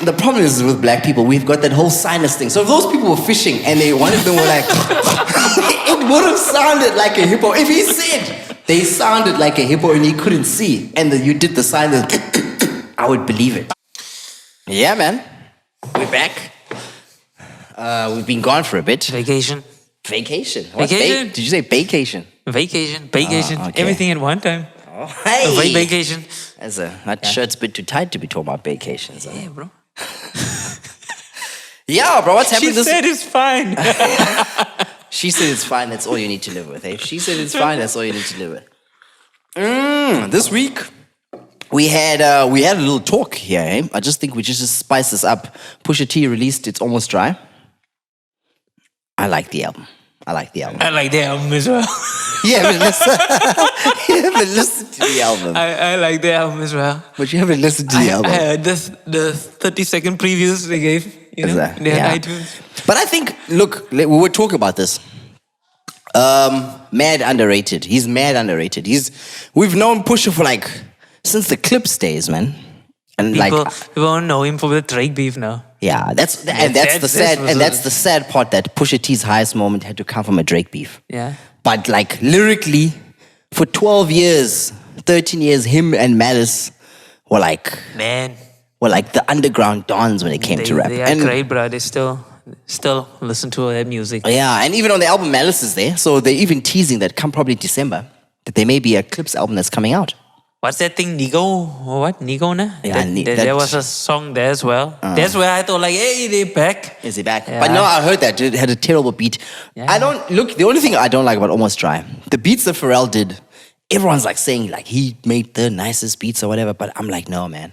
the problem is with black people, we've got that whole sinus thing. So if those people were fishing and one of them were like, it would have sounded like a hippo. If he said they sounded like a hippo and he couldn't see, and you did the sign that, I would believe it. Yeah, man. We're back. We've been gone for a bit. Vacation. What's did you say vacation? Vacation. Okay. Everything at one time. Oh, hey. Vacation. That shirt's a bit too tight to be talking about vacations. Huh? Yeah, bro. Yeah, bro, what's happening? She said it's fine. She said it's fine, that's all you need to live with. Eh? She said it's fine, that's all you need to live with. This week, we had a little talk here. Eh? I just think we just spice this up. Pusha T released It's Almost Dry. I like the album. I like the album as well. You haven't listened to the album. I like the album as well. But you haven't listened to the album. I heard the 30-second previews they gave, in iTunes. But I think, look, we were talking about this. Mad underrated. He's mad underrated. We've known Pusha for since the Clips days, man. And people don't know him for the Drake beef now. Yeah, that's the sad part, that Pusha T's highest moment had to come from a Drake beef. Yeah. But lyrically, for 12 years, 13 years, him and Malice were the underground dons when it came to rap. They are great, bro. They still listen to their music. Yeah, and even on the album, Malice is there. So they're even teasing that come probably December, that there may be a Clips album that's coming out. What's that thing, Nigo? What? Nigo, na? Yeah, there was a song there as well. That's where I thought, hey, they're back. Is he back? Yeah. But no, I heard that. It had a terrible beat. Yeah. The only thing I don't like about Almost Dry, the beats that Pharrell did, everyone's saying he made the nicest beats or whatever, but I'm like, no, man.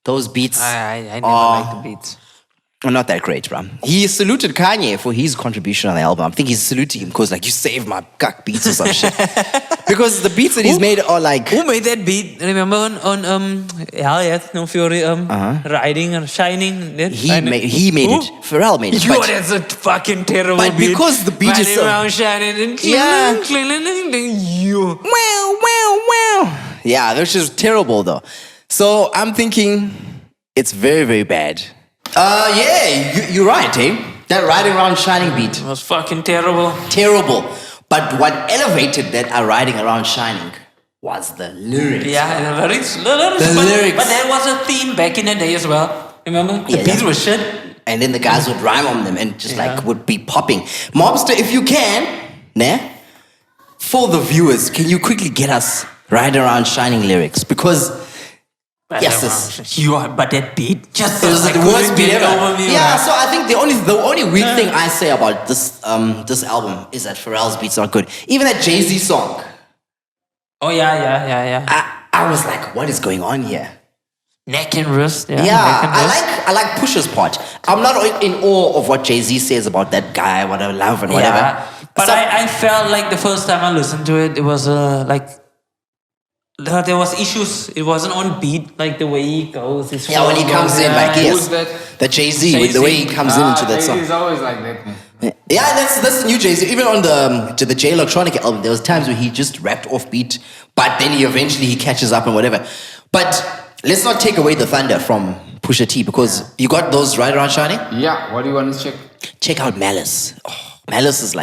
Those beats I never liked the beats. are not that great, bro. He saluted Kanye for his contribution on the album. I think he's saluting him because you saved my cuck beats or some shit. Because the beats that he's made are Who made that beat? Remember on Hell Yes, No Fury, Riding or Shining? He made it. Pharrell made it. Yo, that's a fucking terrible beat. But because the beat is so... Around shining and Wow. Yeah, that's just terrible though. So I'm thinking it's very, very bad. Yeah, you're right, eh? That Riding Around Shining beat. It was fucking terrible. Terrible. But what elevated that Riding Around Shining was the lyrics. Yeah, the lyrics. Lyrics. But there was a theme back in the day as well. Remember? The beats were shit. And then the guys would rhyme on them and just would be popping. Mobster, if you can, for the viewers, can you quickly get us Riding Around Shining lyrics? Because... But that beat just it was the worst beat ever. Over me, yeah, so I think the only weird thing I say about this album is that Pharrell's beats are good. Even that Jay-Z song. Oh yeah. I was like, what is going on here? Neck and wrist. Yeah. I like Pusha's part. I'm not in awe of what Jay-Z says about that guy, whatever, love and whatever. Yeah, but I felt like the first time I listened to it, it was there was issues. It wasn't on beat, the way he goes. When he comes in, Who's that? The Jay-Z, the way he comes into that song. He's always like that, man. Yeah, that's the new Jay-Z. Even on the J Electronica album, there was times where he just rapped off beat, but then he catches up and whatever. But let's not take away the thunder from Pusha T, because you got those Right Around Shining? Yeah, what do you want to check? Check out Malice. Oh, Malice is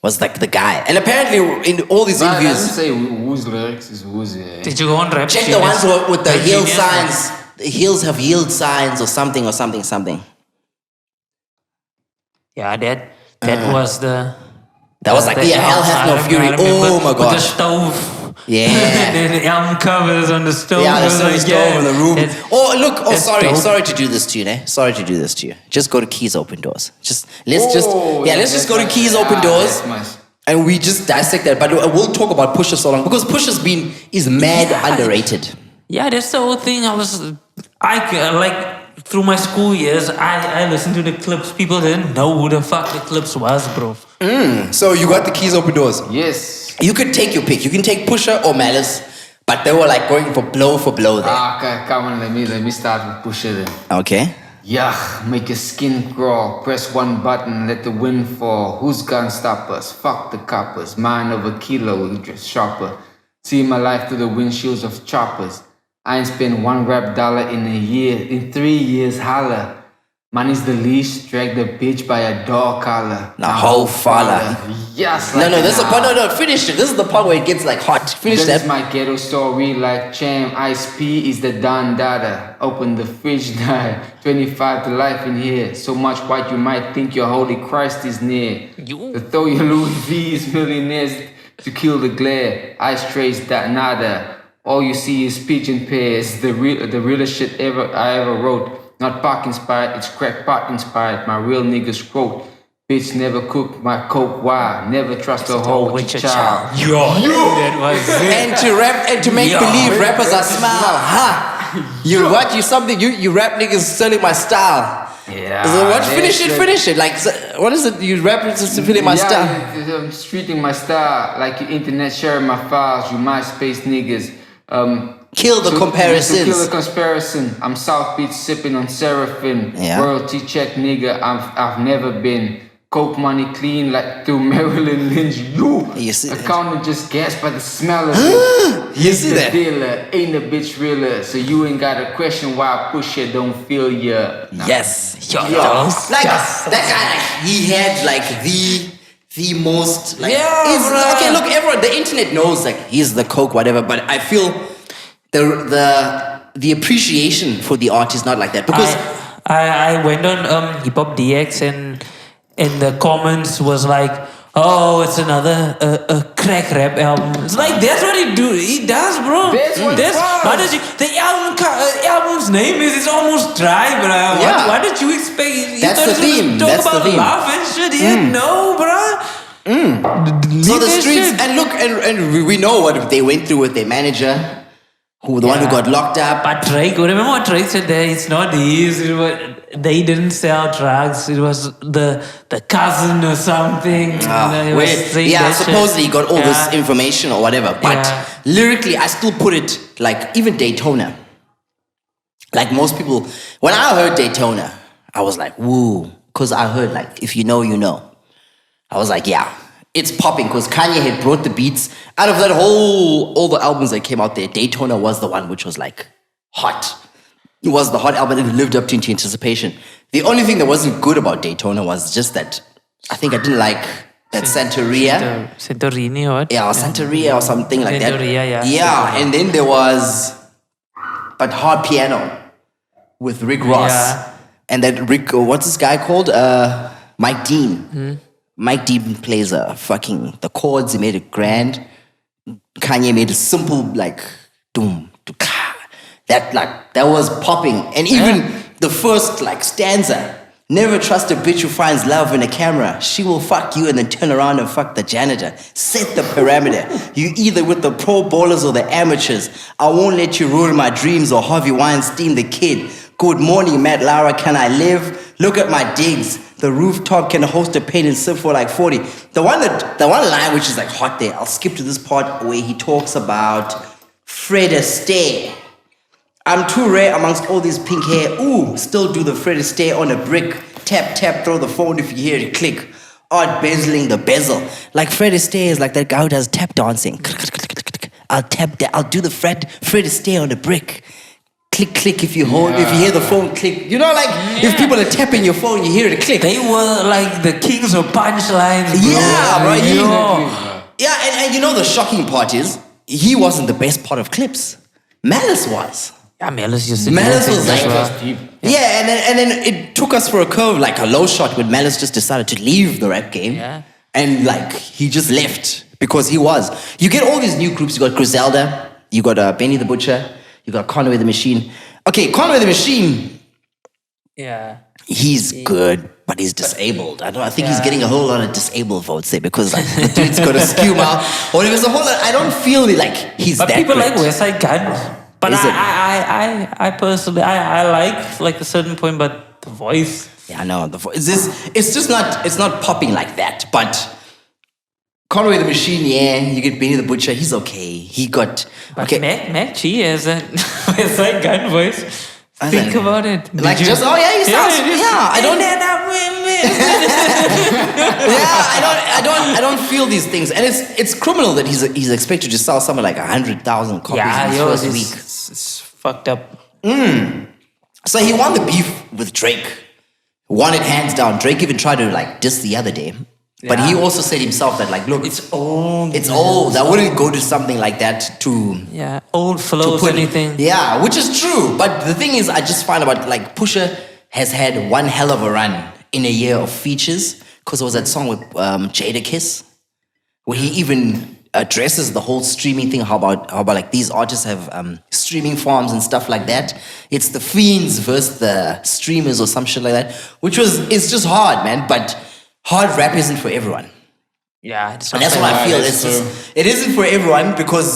was the guy. And apparently in all these interviews... I didn't say whose lyrics is whose... Did you go on rap? Check the ones with the heel signs. The heels have yield signs or something. Yeah, that was the... That was Hell Hath No Fury. Oh my gosh. With the stove. Yeah. The album covers on the stove. Yeah, the stove in the room. Sorry to do this to you, Sorry to do this to you. Just go to Keys Open Doors. Let's just go to Keys Open Doors. And we just dissect that. But we'll talk about Pusha so long, because Pusha's is mad underrated. Yeah, that's the whole thing. Through my school years, I listened to the Clips. People didn't know who the fuck the Clips was, bro. So you got the Keys Open Doors? Yes. You could take your pick. You can take Pusha or Malice, but they were going for blow there. Okay, come on, let me start with Pusha then. Okay. Yeah, make your skin crawl. Press one button, let the wind fall. Who's gonna stop us? Fuck the coppers. Mind over kilo, we dress sharper. See my life through the windshields of choppers. I ain't spent one rap dollar in 3 years, holla. Money's the leash, drag the bitch by a dog collar. Now whole falla. Yes, No, this is the part. No, finish it. This is the part where it gets like hot. Finish This that. is my ghetto story, like Cham. Ice P is the Don Dada. Open the fridge, die. 25 to life in here. So much white you might think your holy Christ is near. To throw your Louis V's millionaires to kill the glare. Ice trace that nada. All you see is pigeon pairs. The realest shit I ever wrote. Not park inspired, it's crack pot inspired. My real niggas quote. Bitch never cook my coke. Why? Never trust a hoe with your child. Yo, that was it. And to rap and to make believe rappers are smile. You what? You something? You rap niggas selling my style. Yeah. So what? Finish it. Like what is it? You rap just feeling my style. I'm streeting my style. Like your internet sharing my files. You MySpace niggas. Kill the comparisons. To kill the comparison. I'm South Beach sipping on Seraphim. Yeah. Royalty check nigga. I've never been. Coke money clean like through Marilyn Lynch. You see accountant just gasped by the smell of it. You see that? Dealer ain't a bitch realer. So you ain't got a question why Pusha don't feel ya. Nah. Yes. Yo. Yes. Like that guy. Like he had like the most like. Yeah, Okay, look, everyone. The internet knows like he's the coke, whatever. But I feel the appreciation for the art is not like that because I went on Hip Hop DX and the comments was like, oh, it's another crack rap album. It's like that's what he does, bro. The album's name is it's almost dry, bro. Yeah. What did you expect? You That's thought the he was theme. Talk That's the about theme. love and shit. Yeah, no, bro. so the streets and look and we know what they went through with their manager, one who got locked up. But Drake, remember what Drake said there? It's not his. They didn't sell drugs. It was the cousin or something. Supposedly he got all this information or whatever. But lyrically, I still put it like even Daytona. Like most people, when I heard Daytona, I was like, woo. Because I heard like, if you know, you know. I was like, yeah, it's popping. Because Kanye had brought the beats. Out of that all the albums that came out there, Daytona was the one which was like hot. It was the hot album and it lived up to anticipation. The only thing that wasn't good about Daytona was just that I think I didn't like that Santeria. Santorini or what? Yeah, or Santeria or something like that. Santeria, yeah. Yeah, and then there was but Hard Piano with Rick Ross. Yeah. And that Rick, what's this guy called? Mike Dean. Mike Dean plays the chords, he made it grand. Kanye made it simple, like doom, ka. That was popping. And even the first like stanza, never trust a bitch who finds love in a camera. She will fuck you and then turn around and fuck the janitor. Set the parameter. You either with the pro ballers or the amateurs. I won't let you ruin my dreams or Harvey Weinstein the kid. Good morning, Matt Lara, can I live? Look at my digs. The rooftop can host a paint and sip for like 40. The one line which is like hot there, I'll skip to this part where he talks about Fred Astaire. I'm too rare amongst all these pink hair. Ooh, still do the Fred Astaire on a brick. Tap, tap, throw the phone if you hear it click. Art bezeling the bezel. Like Fred Astaire is like that guy who does tap dancing. I'll do the Fred Astaire on a brick. Click, click if you hear the phone click. You know, like if people are tapping your phone, you hear it click. They were like the kings of punchlines, bro. Yeah, bro. Yeah, and you know the shocking part is, he wasn't the best part of clips. Malice was. Yeah, Malice used to Malice was like, deep. and then it took us for a curve, like a low shot when Malice just decided to leave the rap game. Yeah. And like, he just left because he was. You get all these new groups, you got Griselda, you got Benny the Butcher, you got Conway the Machine. Okay, Conway the Machine. Yeah. He's good, but he's disabled. I think he's getting a whole lot of disabled votes there because like the dude's got a skew mouth. Or there's a whole lot. I don't feel like he's but that people great. like West Side Gun. But I personally like a certain point, but the voice. Yeah, I know the voice. It's just not. It's not popping like that. But Conway the Machine, you get Benny the Butcher. He's okay. He got okay. Mac G has a West Side Gun voice. Think about it. Like he sounds. I don't. I don't feel these things, and it's criminal that he's expected to sell something like 100,000 copies in his first week. It's fucked up. So he won the beef with Drake. Won it hands down. Drake even tried to like diss the other day. But he also said himself that like, look, It's old. it's old. I wouldn't go to something like that to old flows, anything. Yeah, which is true. But the thing is, I just find about like Pusha has had one hell of a run in a year of features because there was that song with Jada Kiss where he even addresses the whole streaming thing. How about like these artists have streaming farms and stuff like that. It's the fiends versus the streamers or some shit like that, it's just hard, man. But hard rap isn't for everyone. Yeah, it's And not that's what I bad. feel. It isn't for everyone because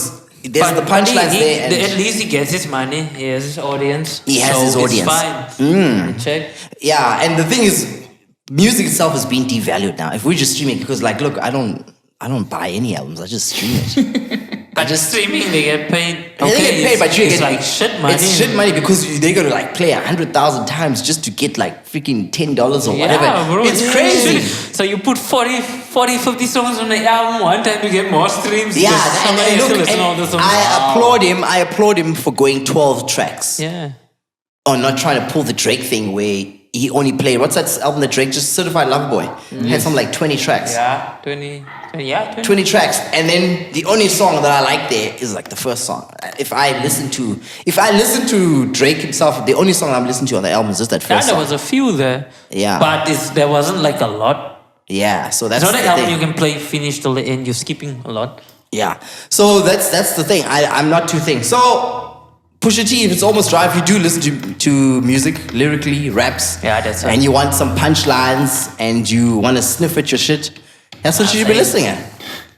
there's the punchlines there. And at least he gets his money. He has his audience. He has his audience. It's fine. Check. yeah, and the thing is, music itself is being devalued now. If we just stream it, because like, look, I don't buy any albums. I just stream it. But just streaming, they get paid. They get paid, but you it's get like shit money. It's shit money because they're gonna like play 100,000 times just to get like freaking $10 or whatever. Bro, it's crazy. So you put 40, 50 songs on the album one time to get more streams. Yeah, because somebody and has to look, listen to all the songs. I applaud him for going 12 tracks. Yeah. Or not trying to pull the Drake thing where he only played, what's that album that Drake just Certified Lover Boy? Had some like 20 tracks. Yeah, 20. 20 tracks, and then the only song that I like there is like the first song. If I listen to Drake himself, the only song I'm listening to on the album is just that first There song. was a few there. Yeah. But there wasn't like a lot. Yeah, so that's It's not an the album thing. you can play finish till the end. You're skipping a lot. Yeah, so that's the thing. I'm not too thing. So Pusha T, if it's almost dry, if you do listen to music, lyrically, raps, Yeah, that's right. and you want some punchlines and you want to sniff at your shit, that's what you should be listening at.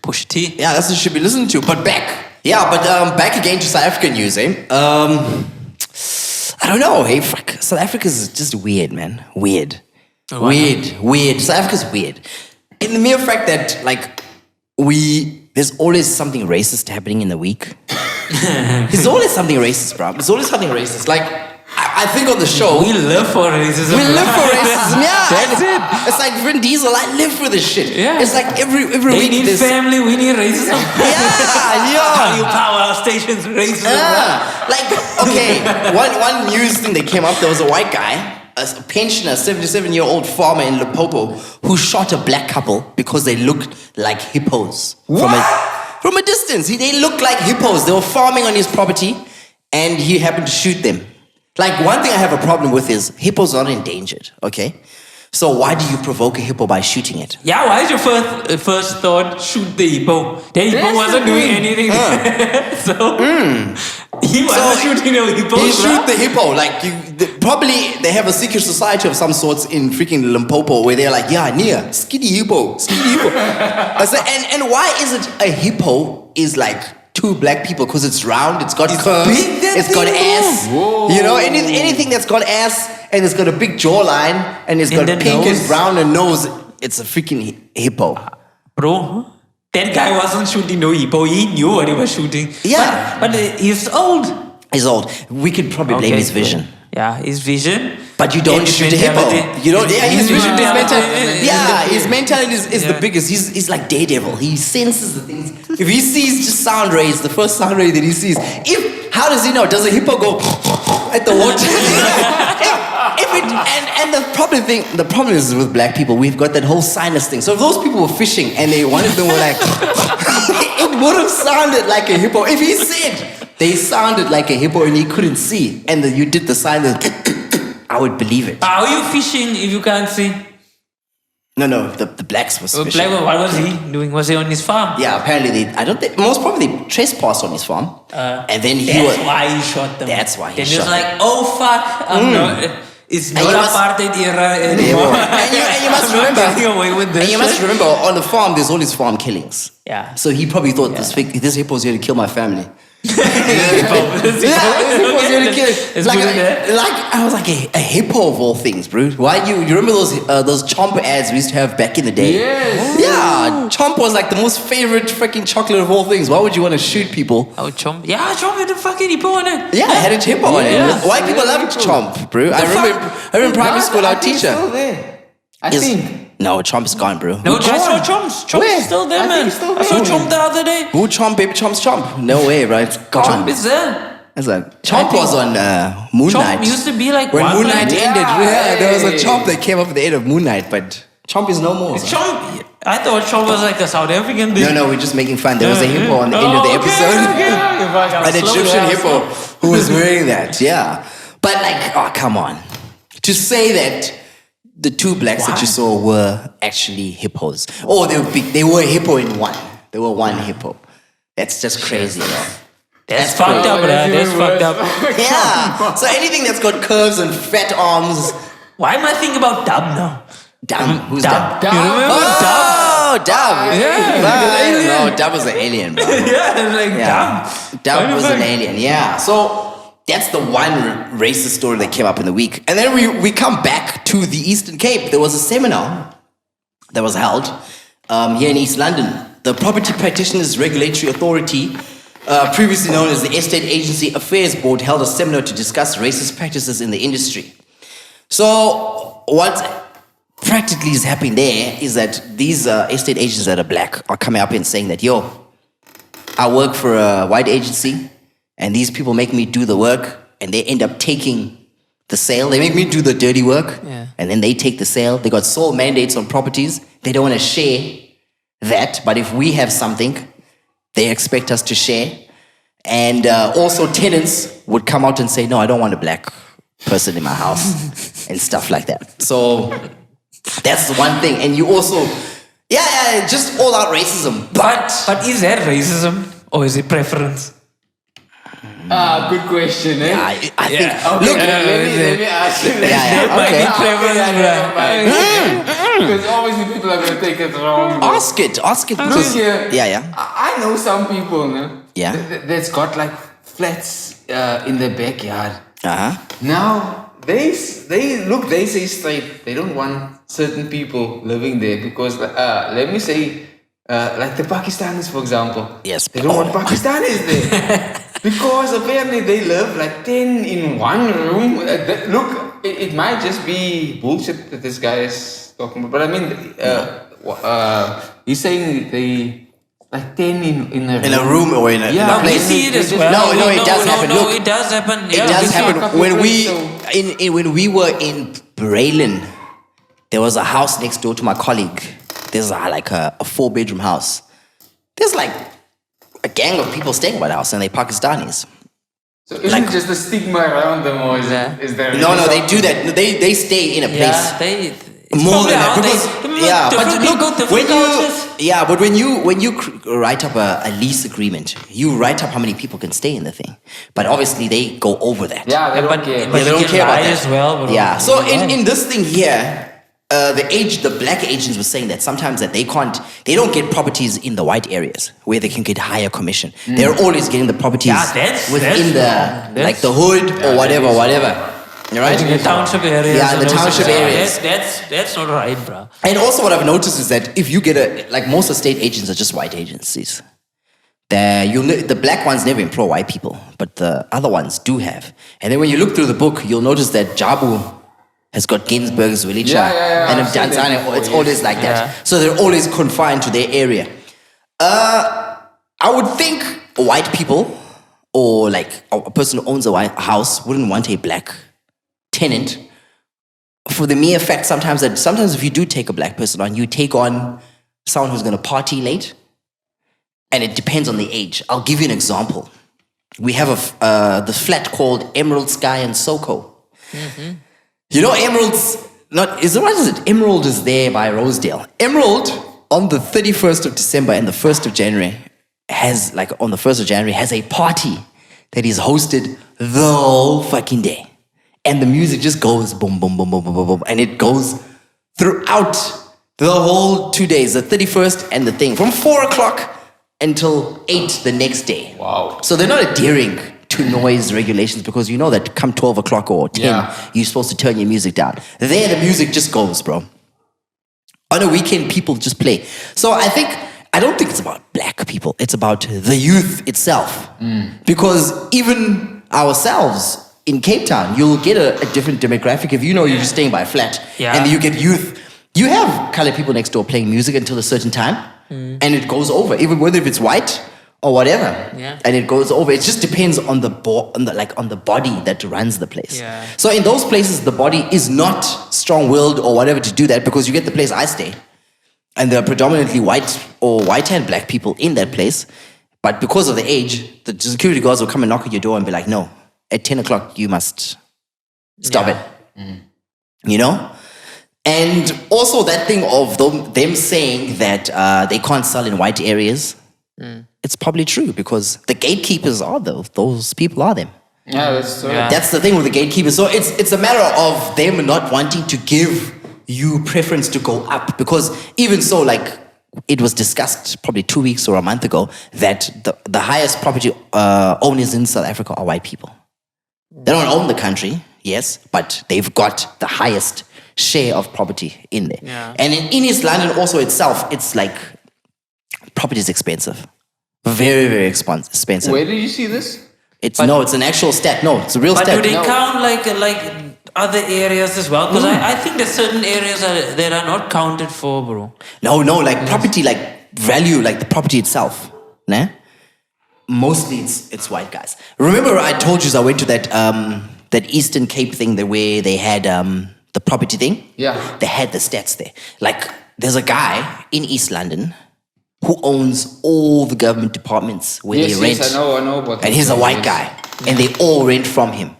Pusha T. Yeah, that's what you should be listening to. But back back again to South African news, eh? I don't know, hey, fuck. South Africa's just weird, man. Weird. Weird. South Africa's weird. In the mere fact that, like, there's always something racist happening in the week. There's always something racist, bro. There's always something racist. Like, I think on the show... We live for racism. We live for racism, yeah. That's it. It's like Vin Diesel, I live for this shit. Yeah. It's like every They week need there's... family, we need racism. Yeah. You power stations, racism. Yeah. Like, okay, one news thing that came up, there was a white guy, a pensioner, 77-year-old farmer in Limpopo, who shot a black couple because they looked like hippos. From a distance. They looked like hippos. They were farming on his property, and he happened to shoot them. Like, one thing I have a problem with is hippos are endangered, okay? So why do you provoke a hippo by shooting it? Yeah, why is your first thought shoot the hippo? The hippo wasn't doing anything. So he wasn't shooting the hippo. He shoot the hippo. Like, probably they have a secret society of some sorts in freaking Limpopo where they're like, yeah, Nia, skitty hippo. I said, and why is it a hippo is like two black people? Because it's round, it's got curves, it's got ass. Whoa. You know, anything that's got ass and it's got a big jawline and it's got And the pink nose. and brown and nose, it's a freaking hippo. Bro, that guy wasn't shooting no hippo. He knew what he was shooting. Yeah. But he's old. He's old. We could probably blame his vision. Yeah, his vision. But you don't And shoot a hippo. mentality. You don't. Yeah, his vision, his mentality. Yeah. His mentality is the biggest. He's like Daredevil. He senses the things. If he sees just sound rays, the first sound ray that he sees. How does he know? Does a hippo go at the water? And the problem is with black people, we've got that whole sinus thing. So if those people were fishing and one of them were like, it would have sounded like a hippo. If he said they sounded like a hippo and he couldn't see, and you did the sign that, I would believe it. How are you fishing if you can't see? No, the blacks was fishing. What was he doing? Was he on his farm? Yeah, apparently most probably they trespassed on his farm. And then That's why he shot them. That's why he then shot he was them. like, oh fuck, I'm not. It's not you must- apartheid era anymore. And you must I'm not remember. getting away with this And you must shit. remember, on the farm, there's all these farm killings. Yeah. So he probably thought this hippo's here to kill my family. Let's Like, put it there. I was like a hippo of all things, bro. Why you remember those Chomp ads we used to have back in the day? Yes. Yeah, Chomp was like the most favorite freaking chocolate of all things. Why would you want to shoot people? Oh, Chomp. Yeah, Chomp had a fucking hippo on it. Yeah, I had a hippo on it. Yeah. White people loved Chomp, bro. I remember in primary school our teacher. Still there. I is- think. No, Chomp is gone, bro. No, Who I saw Chomp's. Chomp's Where? still there, I think man. he's still I saw there. Chomp the other day. Chomp, baby Chomp's Chomp? No way, bro. It's gone. Chomp is there. That's like Chomp was on Moon Knight. Chomp used to be like when one Moon Knight like- ended. Yeah, There was a hey. Chomp that came up at the end of Moon Knight, but Chomp is no more. Chomp. I thought Chomp was like a South African thing. No, we're just making fun. There was a hippo on the end of the episode. An Egyptian hippo who was wearing that. Yeah, but like, oh come on, to say that the two blacks that you saw were actually hippos. Oh, they were a hippo in one. They were one hippo. That's just crazy, bro. That's fucked up, bro. That's fucked up. Yeah. So anything that's got curves and fat arms. Why am I thinking about Dub now? Dub. Who's Dub. Dub? You remember Dub? Oh, Dub. Yeah. No, Dub was an alien, bro. Yeah, it's like Dub. Dub was an alien, yeah. So that's the one racist story that came up in the week. And then we come back to the Eastern Cape. There was a seminar that was held here in East London. The Property Practitioners Regulatory Authority, previously known as the Estate Agency Affairs Board, held a seminar to discuss racist practices in the industry. So what practically is happening there is that these estate agents that are black are coming up and saying that, yo, I work for a white agency and these people make me do the work and they end up taking the sale. They make me do the dirty work and then they take the sale. They got sole mandates on properties. They don't want to share that, but if we have something, they expect us to share. And also tenants would come out and say, no, I don't want a black person in my house and stuff like that. So that's the one thing. And you also, just all out racism. But is that racism or is it preference? Good question, eh? I think, Okay, look, let me ask you. okay. Because obviously people are going to take it wrong. Ask it. Because, Look, yeah. I know some people, no? Yeah. That's got like flats in their backyard. Uh-huh. Now they say straight. They don't want certain people living there because let me say like the Pakistanis, for example. Yes. They don't want Pakistanis there. Because apparently they live like 10 in one room. Look, it might just be bullshit that this guy is talking about. But I mean, he's saying they like 10 in a room. In a room or in a We place. see it as No, well. no, it does happen. No, Look, it does happen. It does happen. When we were in Braylon, there was a house next door to my colleague. There's like a 4-bedroom house. There's like a gang of people staying by the house and they're Pakistanis. So isn't it just the stigma around them, or is there? No, they do that. They stay in a place. Yeah, More than that, but when you write up a lease agreement, you write up how many people can stay in the thing. But obviously they go over that. Yeah, they don't care. But they don't care about that as well. Bro. Yeah. So in this thing here, the black agents were saying that sometimes that they don't get properties in the white areas where they can get higher commission. They're always getting the properties within the hood or whatever. Right? In the township areas. Yeah, in the township areas. That's not right, bro. And also what I've noticed is that if you get most estate agents are just white agencies. The black ones never employ white people, but the other ones do have. And then when you look through the book, you'll notice that Jabu has got Ginsberg's Village and I've seen that Tanzania. before, It's always like that. Yeah. So they're always confined to their area. I would think white people or like a person who owns a white house wouldn't want a black tenant for the mere fact sometimes if you do take a black person on, you take on someone who's going to party late, and it depends on the age. I'll give you an example. We have the flat called Emerald Sky in Soko. Mm-hmm. You know, Emerald is there by Rosedale. Emerald on the 31st of December and the 1st of January has a party that is hosted the whole fucking day. And the music just goes boom, boom, boom, boom, boom, boom, boom. And it goes throughout the whole 2 days, the 31st and the thing, from 4 o'clock until 8 the next day. Wow. So they're not adhering to noise regulations because you know that come 12 o'clock or 10, you're supposed to turn your music down. There, the music just goes, bro. On a weekend, people just play. So I don't think it's about black people. It's about the youth itself. Because even ourselves in Cape Town, you'll get a different demographic if you're just staying by a flat and you get youth. You have colored people next door playing music until a certain time and it goes over. Even whether if it's white or whatever. Yeah. And it goes over. It just depends on the body that runs the place. Yeah. So in those places, the body is not strong-willed or whatever to do that, because you get the place I stay, and there are predominantly white or white and black people in that place. But because of the age, the security guards will come and knock at your door and be like, no, at 10 o'clock, you must stop it. You know? And also that thing of them saying that they can't sell in white areas, it's probably true, because the gatekeepers are those people are them. Yeah, that's true. Yeah. That's the thing with the gatekeepers. So it's a matter of them not wanting to give you preference to go up, because even so, like, it was discussed probably 2 weeks or a month ago that the highest property owners in South Africa are white people. They don't own the country, yes, but they've got the highest share of property in there. Yeah. And in East London also itself, it's like property is expensive. Very, very expensive. Where did you see this? It's an actual stat. No, it's a real But stat. do they count like other areas as well? Because I think there's certain areas that are not counted for, bro. No, like property, like value, like the property itself. Nah? Mostly it's white guys. Remember I told you I went to that Eastern Cape thing where they had the property thing? Yeah. They had the stats there. Like, there's a guy in East London who owns all the government departments where they rent. Yes, I know about that. And he's a white guy. And they all rent from him.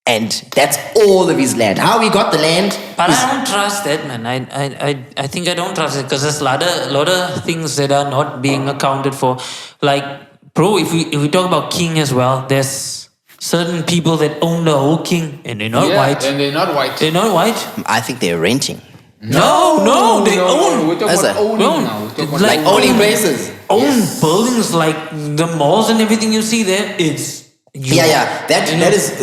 And that's all of his land. How he got the land? But I don't trust that, man. I think I don't trust it, because there's a lot of things that are not being accounted for. Like, bro, if we talk about king as well, there's certain people that own the whole king, and they're not white. And they're not white. They're not white. I think they're renting. No, they own. We're talking about owning now. We're talking about Like owning places. Own buildings, like the malls and everything you see there. It's Yeah.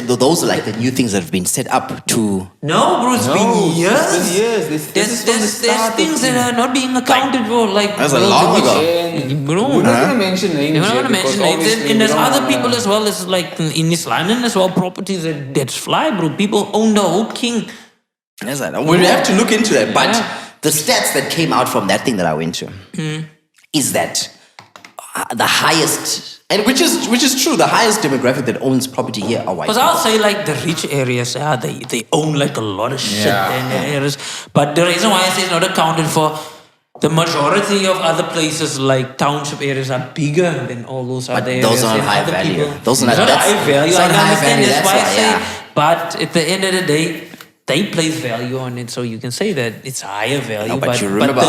Those are like the new things that have been set up to. No, bro, it's been years. It's been years. There's things that are not being accounted for. Like, That's a long ago. Bro, We're not going to mention names. you're not here gonna mention because names. obviously And there's we don't other wanna- people as well. It's like in East London as well, properties that's fly, bro. People own the whole king. That's right. We have to look into that. But Yeah. the stats that came out from that thing that I went to is that the highest, and which is true, the highest demographic that owns property here are white Because people. I'll say like the rich areas, they own like a lot of shit Yeah. in their areas. But the reason why I say it's not accounted for, the majority of other places like township areas are bigger than all those other areas. those aren't and high other value. people. Those are not- It's not that's- high value. it's I not high understand value, that's why that's I say. why, But at the end of the day, they place value on it, so you can say that it's higher value. No, but you remember-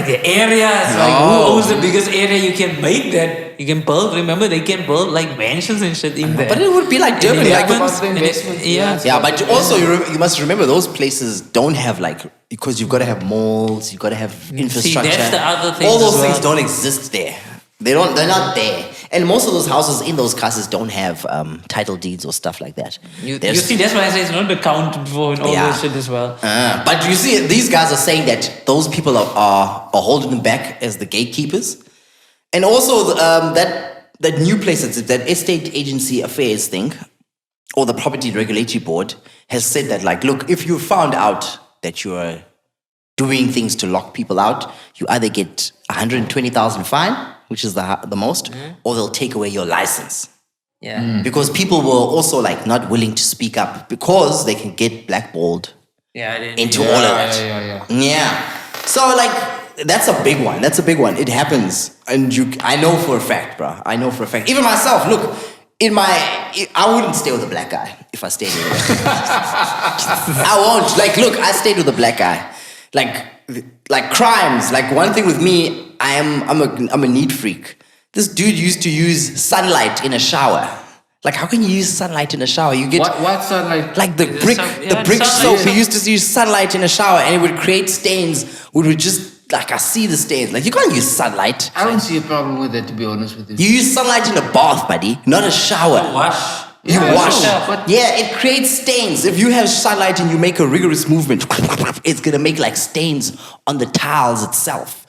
the area, it's like who owns the biggest area? You can make that. You can build. Remember, they can build like mansions and shit in there. But it would be like And Durban, like apartments, about the and investment, yeah. yeah, but also you must remember those places don't have like, because you've got to have malls, you've got to have infrastructure. that's the other thing All those as well. things don't exist there. They're not there. And most of those houses in those classes don't have title deeds or stuff like that. You There's- see, that's why I say it's not accounted for in all Yeah. this shit as well. But you see, these guys are saying that those people are holding them back as the gatekeepers. And also that new place, that estate agency affairs thing, or the property regulatory board has said that, like, look, if you found out that you're doing things to lock people out, you either get 120,000 fine, which is the most, or they'll take away your license. Yeah. Because people were also like not willing to speak up because they can get blackballed Yeah. I didn't. into all of that. Yeah. Yeah. So like that's a big one. That's a big one. It happens, and I know for a fact, bro. I know for a fact. Even myself, look, I wouldn't stay with a black guy if I stayed with him. I won't. Like, look, I stayed with a black guy. Like crimes. Like one thing with me, I'm a neat freak. This dude used to use sunlight in a shower. Like, how can you use sunlight in a shower? You get What sunlight? like the brick sunlight. soap. He used to use sunlight in a shower, and it would create stains. Would just like I see the stains. Like you can't use sunlight. I don't see a problem with that, to be honest with you. You use sunlight in a bath, buddy, not a shower. Wash. You Yeah, wash. I know, but- Yeah, it creates stains. If you have sunlight and you make a rigorous movement, it's gonna make like stains on the tiles itself.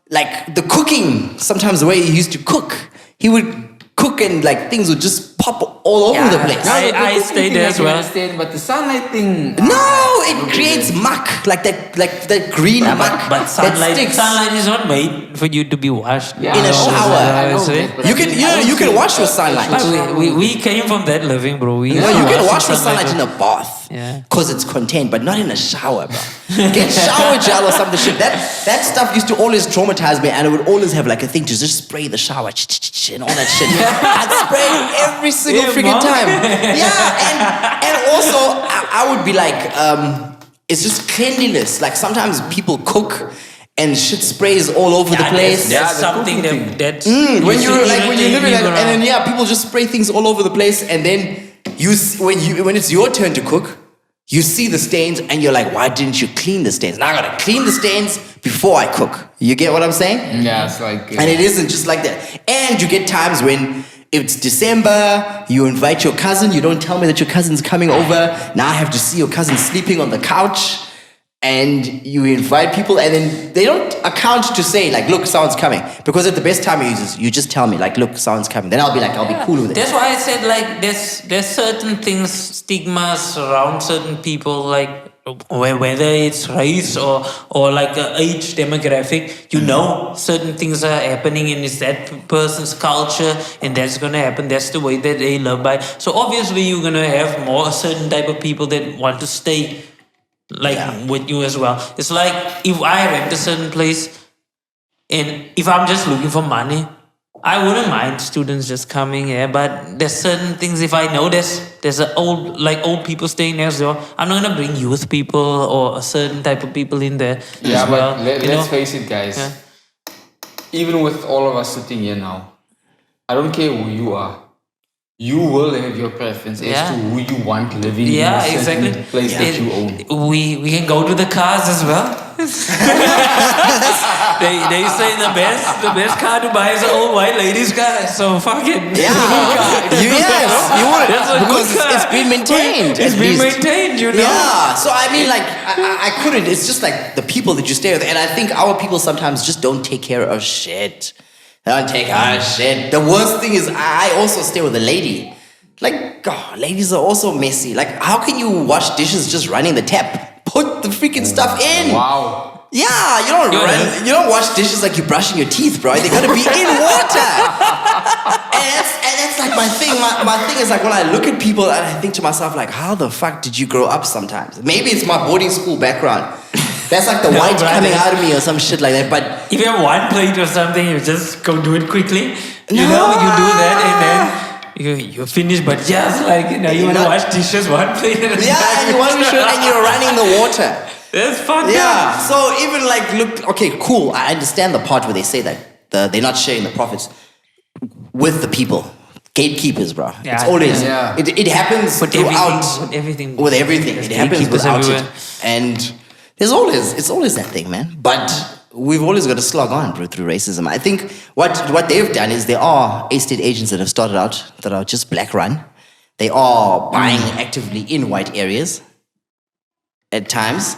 Like the cooking, sometimes the way he used to cook, he would cook and like things would just just pop all over the place. I stayed there as well. Understand, but the sunlight thing. No, it creates muck, like that green muck But that sunlight sticks. is not made for you to be washed. Yeah, In a I know, shower. I know So, that, but You can, you can wash with sunlight. but we came from that living, bro. We No, used to you can wash in with sunlight in a bath. Yeah. Because it's contained, but not in a shower, bro. Get shower gel or something shit. That stuff used to always traumatize me, and it would always have like a thing to just spray the shower and all that shit. I'd spray it every single Yeah, freaking Mom. time. Yeah, and also I would be like, it's just cleanliness. Like sometimes people cook and shit sprays all over the place. That's the something cooking that When you you're should like when you're living irritate like, me, and then bro. yeah, people just spray things all over the place, and then when it's your turn to cook, you see the stains and you're like, why didn't you clean the stains? Now I gotta clean the stains before I cook. You get what I'm saying? Yeah, it's like. And it isn't just like that. And you get times when it's December, you invite your cousin, you don't tell me that your cousin's coming over. Now I have to see your cousin sleeping on the couch. And you invite people, and then they don't account to say, like, look, someone's coming. Because at the best time you just tell me, like, look, someone's coming. Then I'll be like, I'll be cool with it. That's why I said like there's certain things, stigmas around certain people, like whether it's race or like a age demographic. You know, certain things are happening, and it's that person's culture, and that's gonna happen. That's the way that they live by. So obviously you're gonna have more a certain type of people that want to stay with you as well. It's like if I rent a certain place, and if I'm just looking for money, I wouldn't mind students just coming here. But there's certain things, if I know there's a old people staying next door, I'm not gonna bring youth people or a certain type of people in there. Yeah, as but well, let's face it, guys. Yeah. Even with all of us sitting here now, I don't care who you are. You will have your preference as to who you want living in a certain exactly. place that you own. We can go to the cars as well. they say the best car to buy is an old white lady's car. So fuck it. Yeah. Yes, you would. That's a Because good car. it's been maintained. It's at been least. maintained, you know. Yeah. So I mean, like, I couldn't. It's just like the people that you stay with, and I think our people sometimes just don't take care of shit. They don't take care of shit. The worst thing is, I also stay with a lady. Like, God, ladies are also messy. Like, how can you wash dishes just running the tap? Put the freaking stuff in. Wow. Yeah, you don't wash dishes like you're brushing your teeth, bro. They gotta be in water. and that's like my thing. My thing is like when I look at people and I think to myself, like, how the fuck did you grow up sometimes? Maybe it's my boarding school background. That's like the white coming out of me or some shit like that. But if you have one plate or something, you just go do it quickly. You No. know, you do that and then you finish, but just like you want to wash dishes one plate at a yeah, time. and you want to show and you're running the water. That's fucked Yeah. up. So even like look, okay, cool. I understand the part where they say that they're not sharing the profits with the people. Gatekeepers, bro. Yeah, It's always yeah. it happens throughout everything. with everything. There's It happens gatekeepers without everywhere. it. And it's always that thing, man. But we've always got to slog on, bro, through racism. I think what they've done is there are estate agents that have started out that are just black run. They are buying actively in white areas at times.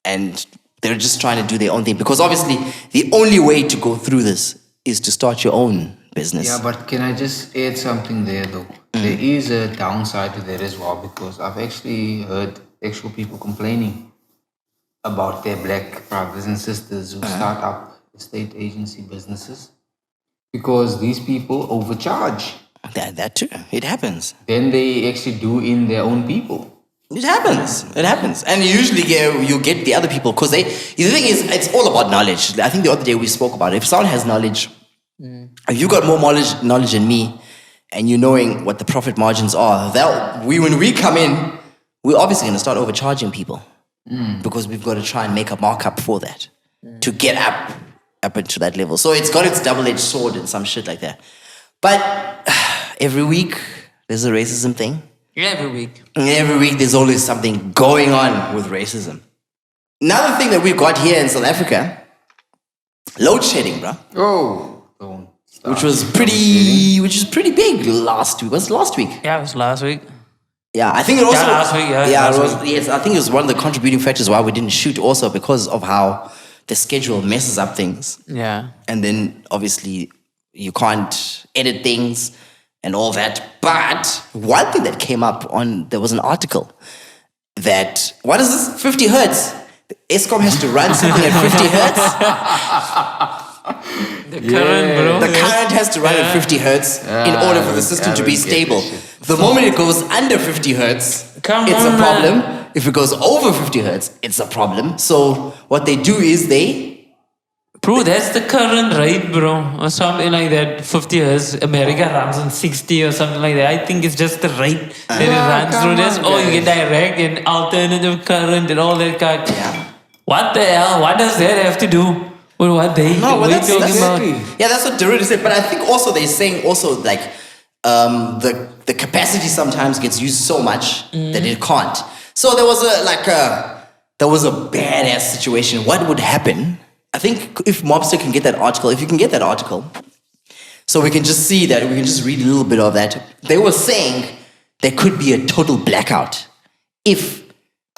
And they're just trying to do their own thing. Because obviously the only way to go through this is to start your own business. Yeah, but can I just add something there though? There is a downside to that as well, because I've actually heard actual people complaining about their black brothers and sisters who start up estate agency businesses because these people overcharge. That too. It happens. Then they actually do in their own people. It happens. It happens. And usually you get the other people because the thing is, it's all about knowledge. I think the other day we spoke about it. If someone has knowledge, if you got more knowledge than me and you're knowing what the profit margins are, when we come in, we're obviously going to start overcharging people because we've got to try and make a markup for that to get up into that level. So it's got its double-edged sword and some shit like that. But every week, there's a racism thing. Every week. And every week there's always something going on with racism. Another thing that we've got here in South Africa, load shedding, bro. Oh, don't start. Which was pretty big last week. Was it last week? Yeah, it was last week. Yeah, I think it also last week, yeah, Yeah, last it was, week. yes, I think it was one of the contributing factors why we didn't shoot also because of how the schedule messes up things. Yeah. And then obviously you can't edit things. and all that. But one thing that came up there was an article that, what is this? 50 hertz. Eskom has to run something at 50 hertz. The current, bro. The current has to run at 50 hertz in order for the system to be stable. The moment it goes under 50 hertz, it's a problem. If it goes over 50 hertz, it's a problem. So what they do is Bro, that's the current rate, bro. Or something like that. 50 hertz. America runs on 60 or something like that. I think it's just the rate that it runs through. That's all you get direct and alternative current and all that kind. Yeah. What the hell? What does that have to do with what they that's talking about? Yeah, that's what Derrida said. But I think also they're saying also like the capacity sometimes gets used so much that it can't. So there was a badass situation. What would happen? I think if Mobster can get that article, if you can get that article, so we can just see that, we can just read a little bit of that. They were saying there could be a total blackout if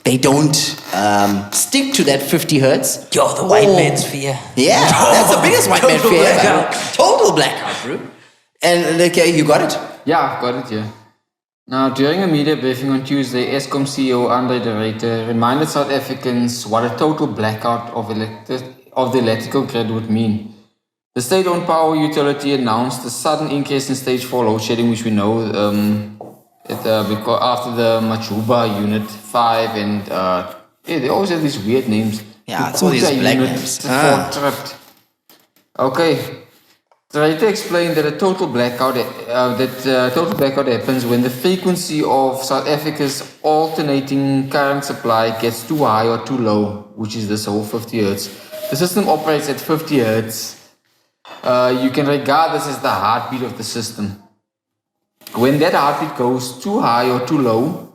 they don't stick to that 50 hertz. Yo, the white man's fear. Yeah, that's the biggest white man Total fear blackout. ever. Total blackout, bro. And okay, you got it? Yeah, I've got it, yeah. Now, during a media briefing on Tuesday, Eskom CEO Andre de Ruyter reminded South Africans what a total blackout of the electrical grid would mean. The state-owned power utility announced a sudden increase in stage 4 load shedding, which we know because after the Majuba Unit 5 and they always have these weird names. Yeah, it's all these black names. Tripped. Okay. Ruyter explained that a total blackout happens when the frequency of South Africa's alternating current supply gets too high or too low, which is this whole 50 hertz. The system operates at 50 hertz. You can regard this as the heartbeat of the system. When that heartbeat goes too high or too low,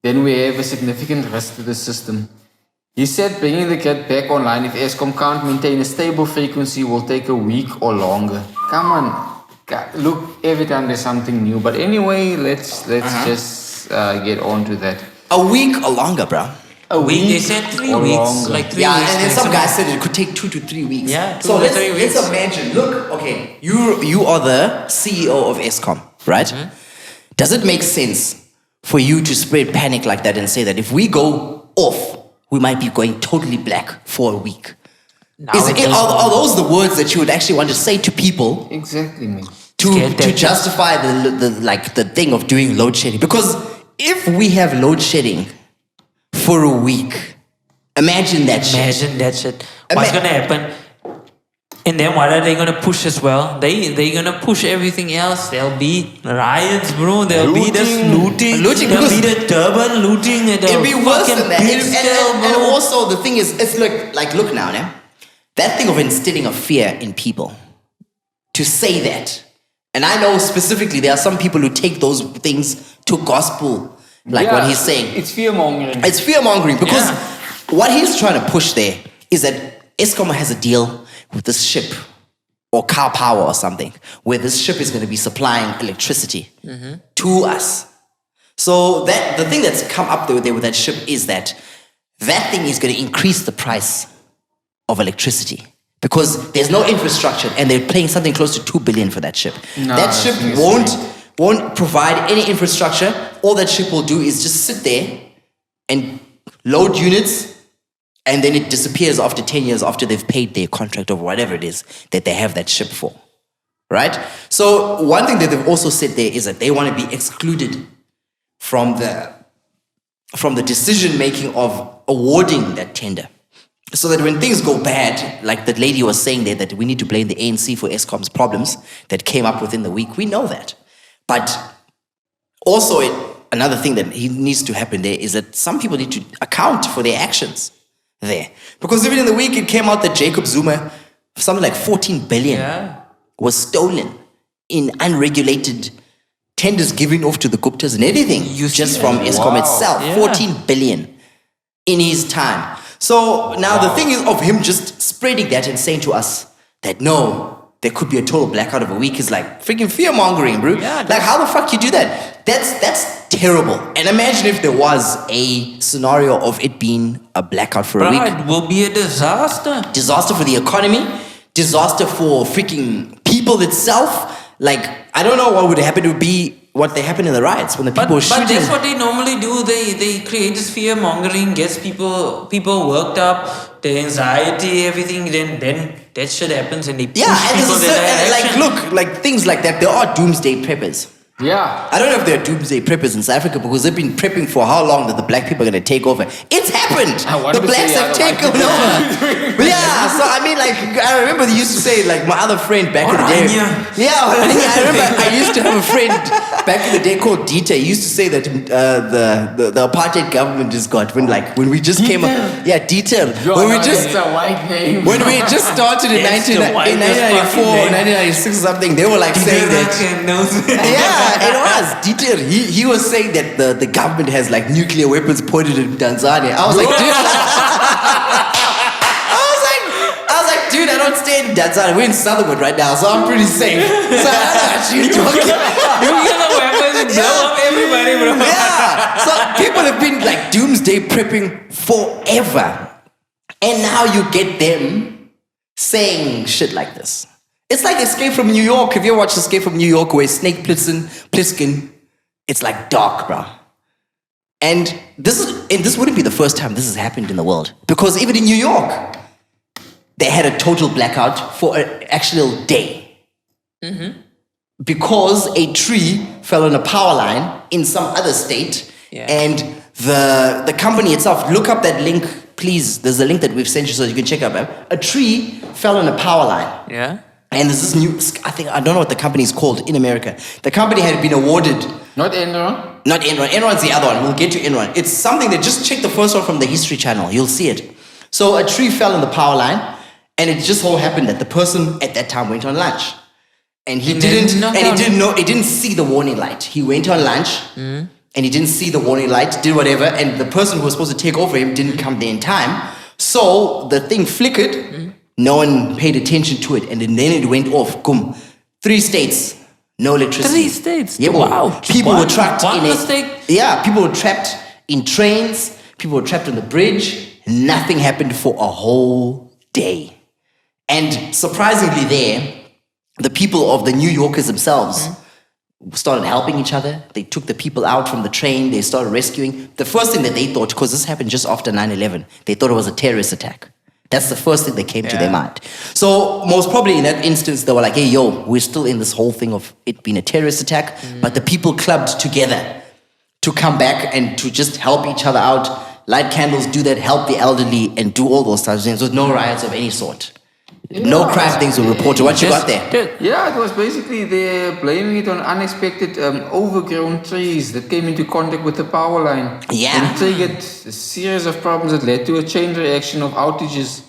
then we have a significant risk to the system. He said bringing the grid back online if Eskom can't maintain a stable frequency will take a week or longer. Come on, look, every time there's something new. But anyway, let's just get on to that. A week or longer, bro. A week? They said 3 or weeks. longer. Like 3 Yeah, weeks. and then some guy said it could take 2 to 3 weeks. Yeah, 2 so to 3 weeks. let's imagine. Look, okay, you are the CEO of Eskom, right? Mm-hmm. Does it make sense for you to spread panic like that and say that if we go off, we might be going totally black for a week? Are those the words that you would actually want to say to people? Exactly, man. To justify the thing of doing load shedding? Because if we have load shedding for a week, imagine that shit. What's gonna happen? And then what are they gonna push as well? They're gonna push everything else. There'll be riots, bro. There'll be this looting. There'll be the turban looting. It'll be worse than that. And bro. also the thing is, it's look now, né? That thing of instilling a fear in people. To say that. And I know specifically there are some people who take those things to gospel, what he's saying. It's fear-mongering. It's fear-mongering because what he's trying to push there is that Eskom has a deal with this ship or Car Power or something where this ship is going to be supplying electricity to us. So the thing that's come up there with that ship is that thing is going to increase the price of electricity because there's no infrastructure and they're paying something close to 2 billion for that ship. No, that ship won't provide any infrastructure. All that ship will do is just sit there and load units, and then it disappears after 10 years after they've paid their contract or whatever it is that they have that ship for, right? So one thing that they've also said there is that they want to be excluded from the decision-making of awarding that tender. So that when things go bad, like that lady was saying there, that we need to blame the ANC for Eskom's problems that came up within the week, we know that. But also another thing that needs to happen there is that some people need to account for their actions there. Because even in the week, it came out that Jacob Zuma, something like 14 billion was stolen in unregulated tenders given off to the Guptas and everything, just from Eskom itself. 14 billion in his time. So now the thing is of him just spreading that and saying to us that no, there could be a total blackout of a week is like freaking fear-mongering, bro. Yeah, like how the fuck you do that? That's terrible. And imagine if there was a scenario of it being a blackout for a week. It will be a disaster. Disaster for the economy, disaster for freaking people itself. Like, I don't know what would happen to be what they happen in the riots when the people were shooting. But that's what they normally do. They create this fear mongering, gets people worked up, the anxiety, everything. Then that shit happens, and they push people to that action. Look, like things like that. There are doomsday preppers. Yeah. I don't know if there are doomsday preppers in South Africa because they've been prepping for how long that the black people are going to take over. It's happened. The blacks have taken over. Yeah, so I mean, like, I remember they used to say, like, my other friend back in the day. Yeah, I remember I used to have a friend back in the day called Dieter. He used to say that the apartheid government just got, when we just came up. Yeah, Dieter. It's a white name. When we just started in 1994 or 1996 or something, they were like saying that. Yeah. It was Dieter. He was saying that the government has like nuclear weapons pointed at Tanzania. I was like, dude. I was like, dude, I don't stay in Tanzania. We're in Sutherland right now, so I'm pretty safe. So I don't know what you're talking about. Nuclear weapons and blow up everybody, bro. Yeah. So people have been like doomsday prepping forever, and now you get them saying shit like this. It's like Escape from New York. Have you ever watched Escape from New York where Snake Plissken, it's like dark, bro. And this wouldn't be the first time this has happened in the world. Because even in New York, they had a total blackout for an actual day. Mm-hmm. Because a tree fell on a power line in some other state. Yeah. And the company itself, look up that link, please. There's a link that we've sent you so you can check out. A tree fell on a power line. Yeah. And there's this new, I don't know what the company is called in America. The company had been awarded. Not Enron? Not Enron. Enron's the other one. We'll get to Enron. It's something that, just check the first one from the History Channel. You'll see it. So a tree fell on the power line, and it just so happened that the person at that time went on lunch. And he didn't see the warning light. He went on lunch, and he didn't see the warning light, did whatever, and the person who was supposed to take over him didn't come there in time. So the thing flickered. No one paid attention to it, and then it went off. Boom. 3 states, no electricity. 3 states? Yeah, wow. People were trapped in mistake. Yeah, people were trapped in trains. People were trapped on the bridge. Nothing happened for a whole day. And surprisingly there, the people of the New Yorkers themselves started helping each other. They took the people out from the train. They started rescuing. The first thing that they thought, because this happened just after 9/11, they thought it was a terrorist attack. That's the first thing that came to their mind. So most probably in that instance, they were like, hey, yo, we're still in this whole thing of it being a terrorist attack. But the people clubbed together to come back and to just help each other out, light candles, do that, help the elderly, and do all those types of things. With no riots of any sort. No crime things were reported. What you got there? Yeah, it was basically they're blaming it on unexpected overgrown trees that came into contact with the power line. Yeah. And triggered a series of problems that led to a chain reaction of outages.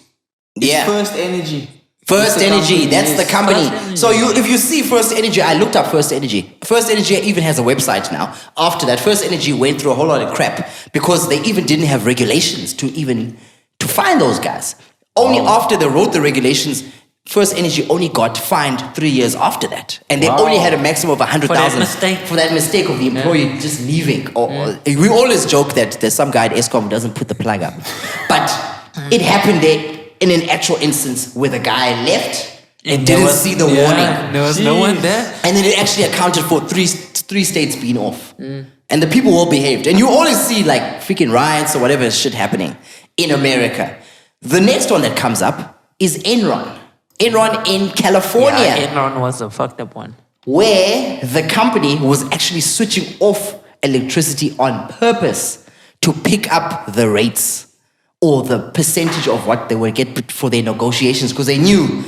Yeah. First Energy. First Energy, that's the company. So if you see First Energy, I looked up First Energy. First Energy even has a website now. After that, First Energy went through a whole lot of crap because they even didn't have regulations to find those guys. Only after they wrote the regulations, First Energy only got fined 3 years after that. And they only had a maximum of 100,000 for that mistake of the employee just leaving. We always joke that there's some guy at Eskom who doesn't put the plug up. But it happened there in an actual instance where the guy left and didn't see the warning. There was no one there. And then it actually accounted for three states being off. And the people all behaved. And you always see like freaking riots or whatever shit happening in America. The next one that comes up is Enron. Enron in California. Yeah, Enron was a fucked up one. Where the company was actually switching off electricity on purpose to pick up the rates or the percentage of what they would get for their negotiations, because they knew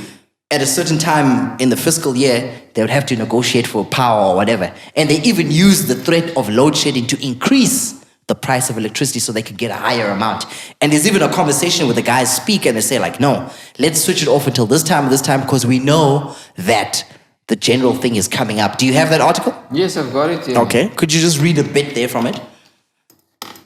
at a certain time in the fiscal year, they would have to negotiate for power or whatever. And they even used the threat of load shedding to increase the price of electricity so they could get a higher amount. And there's even a conversation where the guys speak and they say like, no, let's switch it off until this time, because we know that the general thing is coming up. Do you have that article? Yes, I've got it. Yeah. Okay. Could you just read a bit there from it?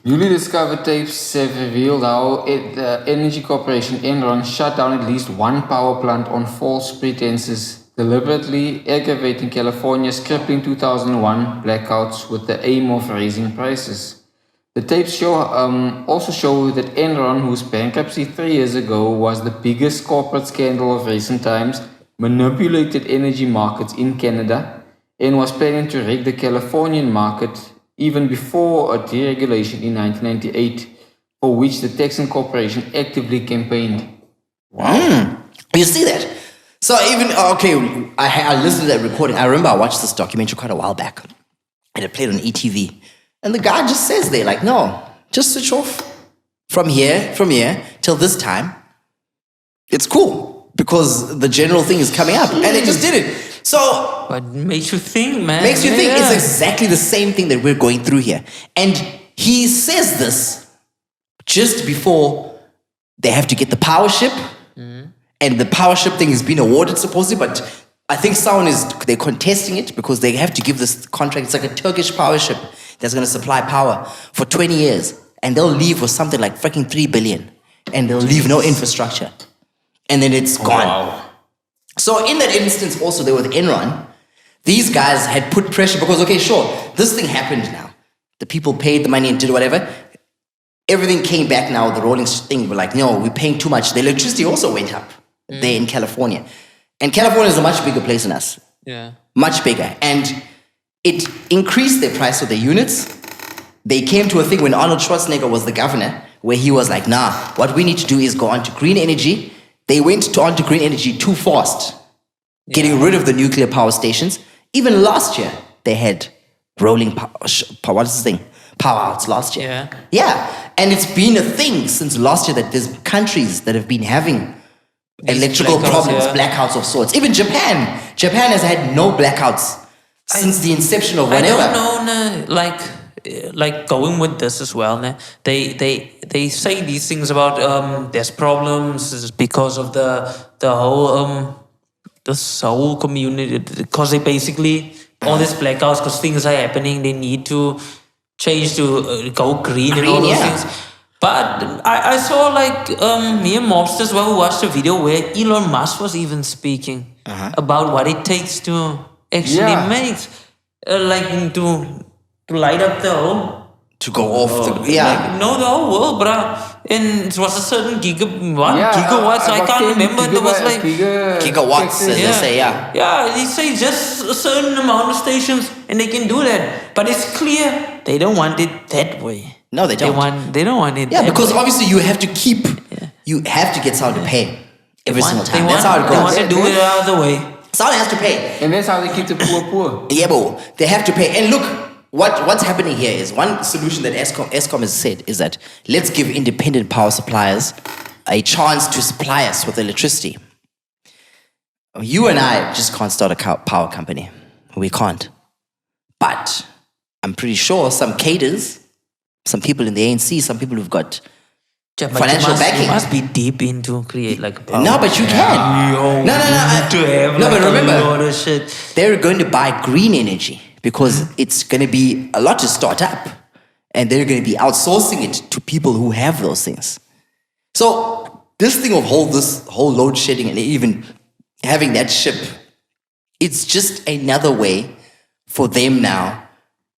Newly discovered tapes have revealed how the Energy Corporation Enron shut down at least one power plant on false pretenses, deliberately aggravating California's crippling 2001 blackouts with the aim of raising prices. The tapes also show that Enron, whose bankruptcy 3 years ago was the biggest corporate scandal of recent times, manipulated energy markets in Canada and was planning to rig the Californian market even before a deregulation in 1998, for which the Texan corporation actively campaigned. You see that? So even, I listened to that recording. I remember I watched this documentary quite a while back. And it played on ETV. And the guy just says there, like, no, just switch off from here till this time. It's cool because the general thing is coming up. And they just did it. So... But makes you think, man. Makes you think. It's exactly the same thing that we're going through here. And he says this just before they have to get the power ship. And the power ship thing has been awarded supposedly, but I think they're contesting it because they have to give this contract. It's like a Turkish power ship that's going to supply power for 20 years. And they'll leave with something like freaking 3 billion. And they'll leave no infrastructure. And then it's gone. Wow. So in that instance also, they were with Enron. These guys had put pressure because, okay, sure, this thing happened now. The people paid the money and did whatever. Everything came back now. The rolling thing, we're like, no, we're paying too much. The electricity also went up there in California. And California is a much bigger place than us. Yeah. Much bigger. And it increased their price of the units. They came to a thing when Arnold Schwarzenegger was the governor, where he was like, nah, what we need to do is go on to green energy. They went on to green energy too fast, getting rid of the nuclear power stations. Even last year, they had rolling power, what is this thing? Power outs last year. Yeah. And it's been a thing since last year that there's countries that have been having electrical problems, blackouts of sorts. Even Japan has had no blackouts since the inception of whatever. I don't know, like going with this as well. They say these things about there's problems because of the whole this whole community, because they basically all these blackouts because things are happening. They need to change to go green and all those things. But I saw me and Mobster as well who watched a video where Elon Musk was even speaking about what it takes to actually make to light up the whole... To go off the... the whole world, bruh. And it was a certain gigawatts. I can't remember. There was gigawatts, as they say, Yeah, they say just a certain amount of stations and they can do that. But it's clear they don't want it that way. No, they don't. They don't want it. Yeah, because obviously you have to keep... You have to get someone to pay every single time. That's how it goes. They want to do it the other way. Someone has to pay. And that's how they keep the poor. Yeah, but they have to pay. And look... What's happening here is one solution that Eskom has said is that let's give independent power suppliers a chance to supply us with electricity. You and I just can't start a power company. We can't. But I'm pretty sure some cadres, some people in the ANC, some people who've got financial backing. You must be deep into create like a power. No, but you can. No, but remember, they're going to buy green energy. Because it's going to be a lot to start up. And they're going to be outsourcing it to people who have those things. So this thing of this whole load shedding and even having that ship, it's just another way for them now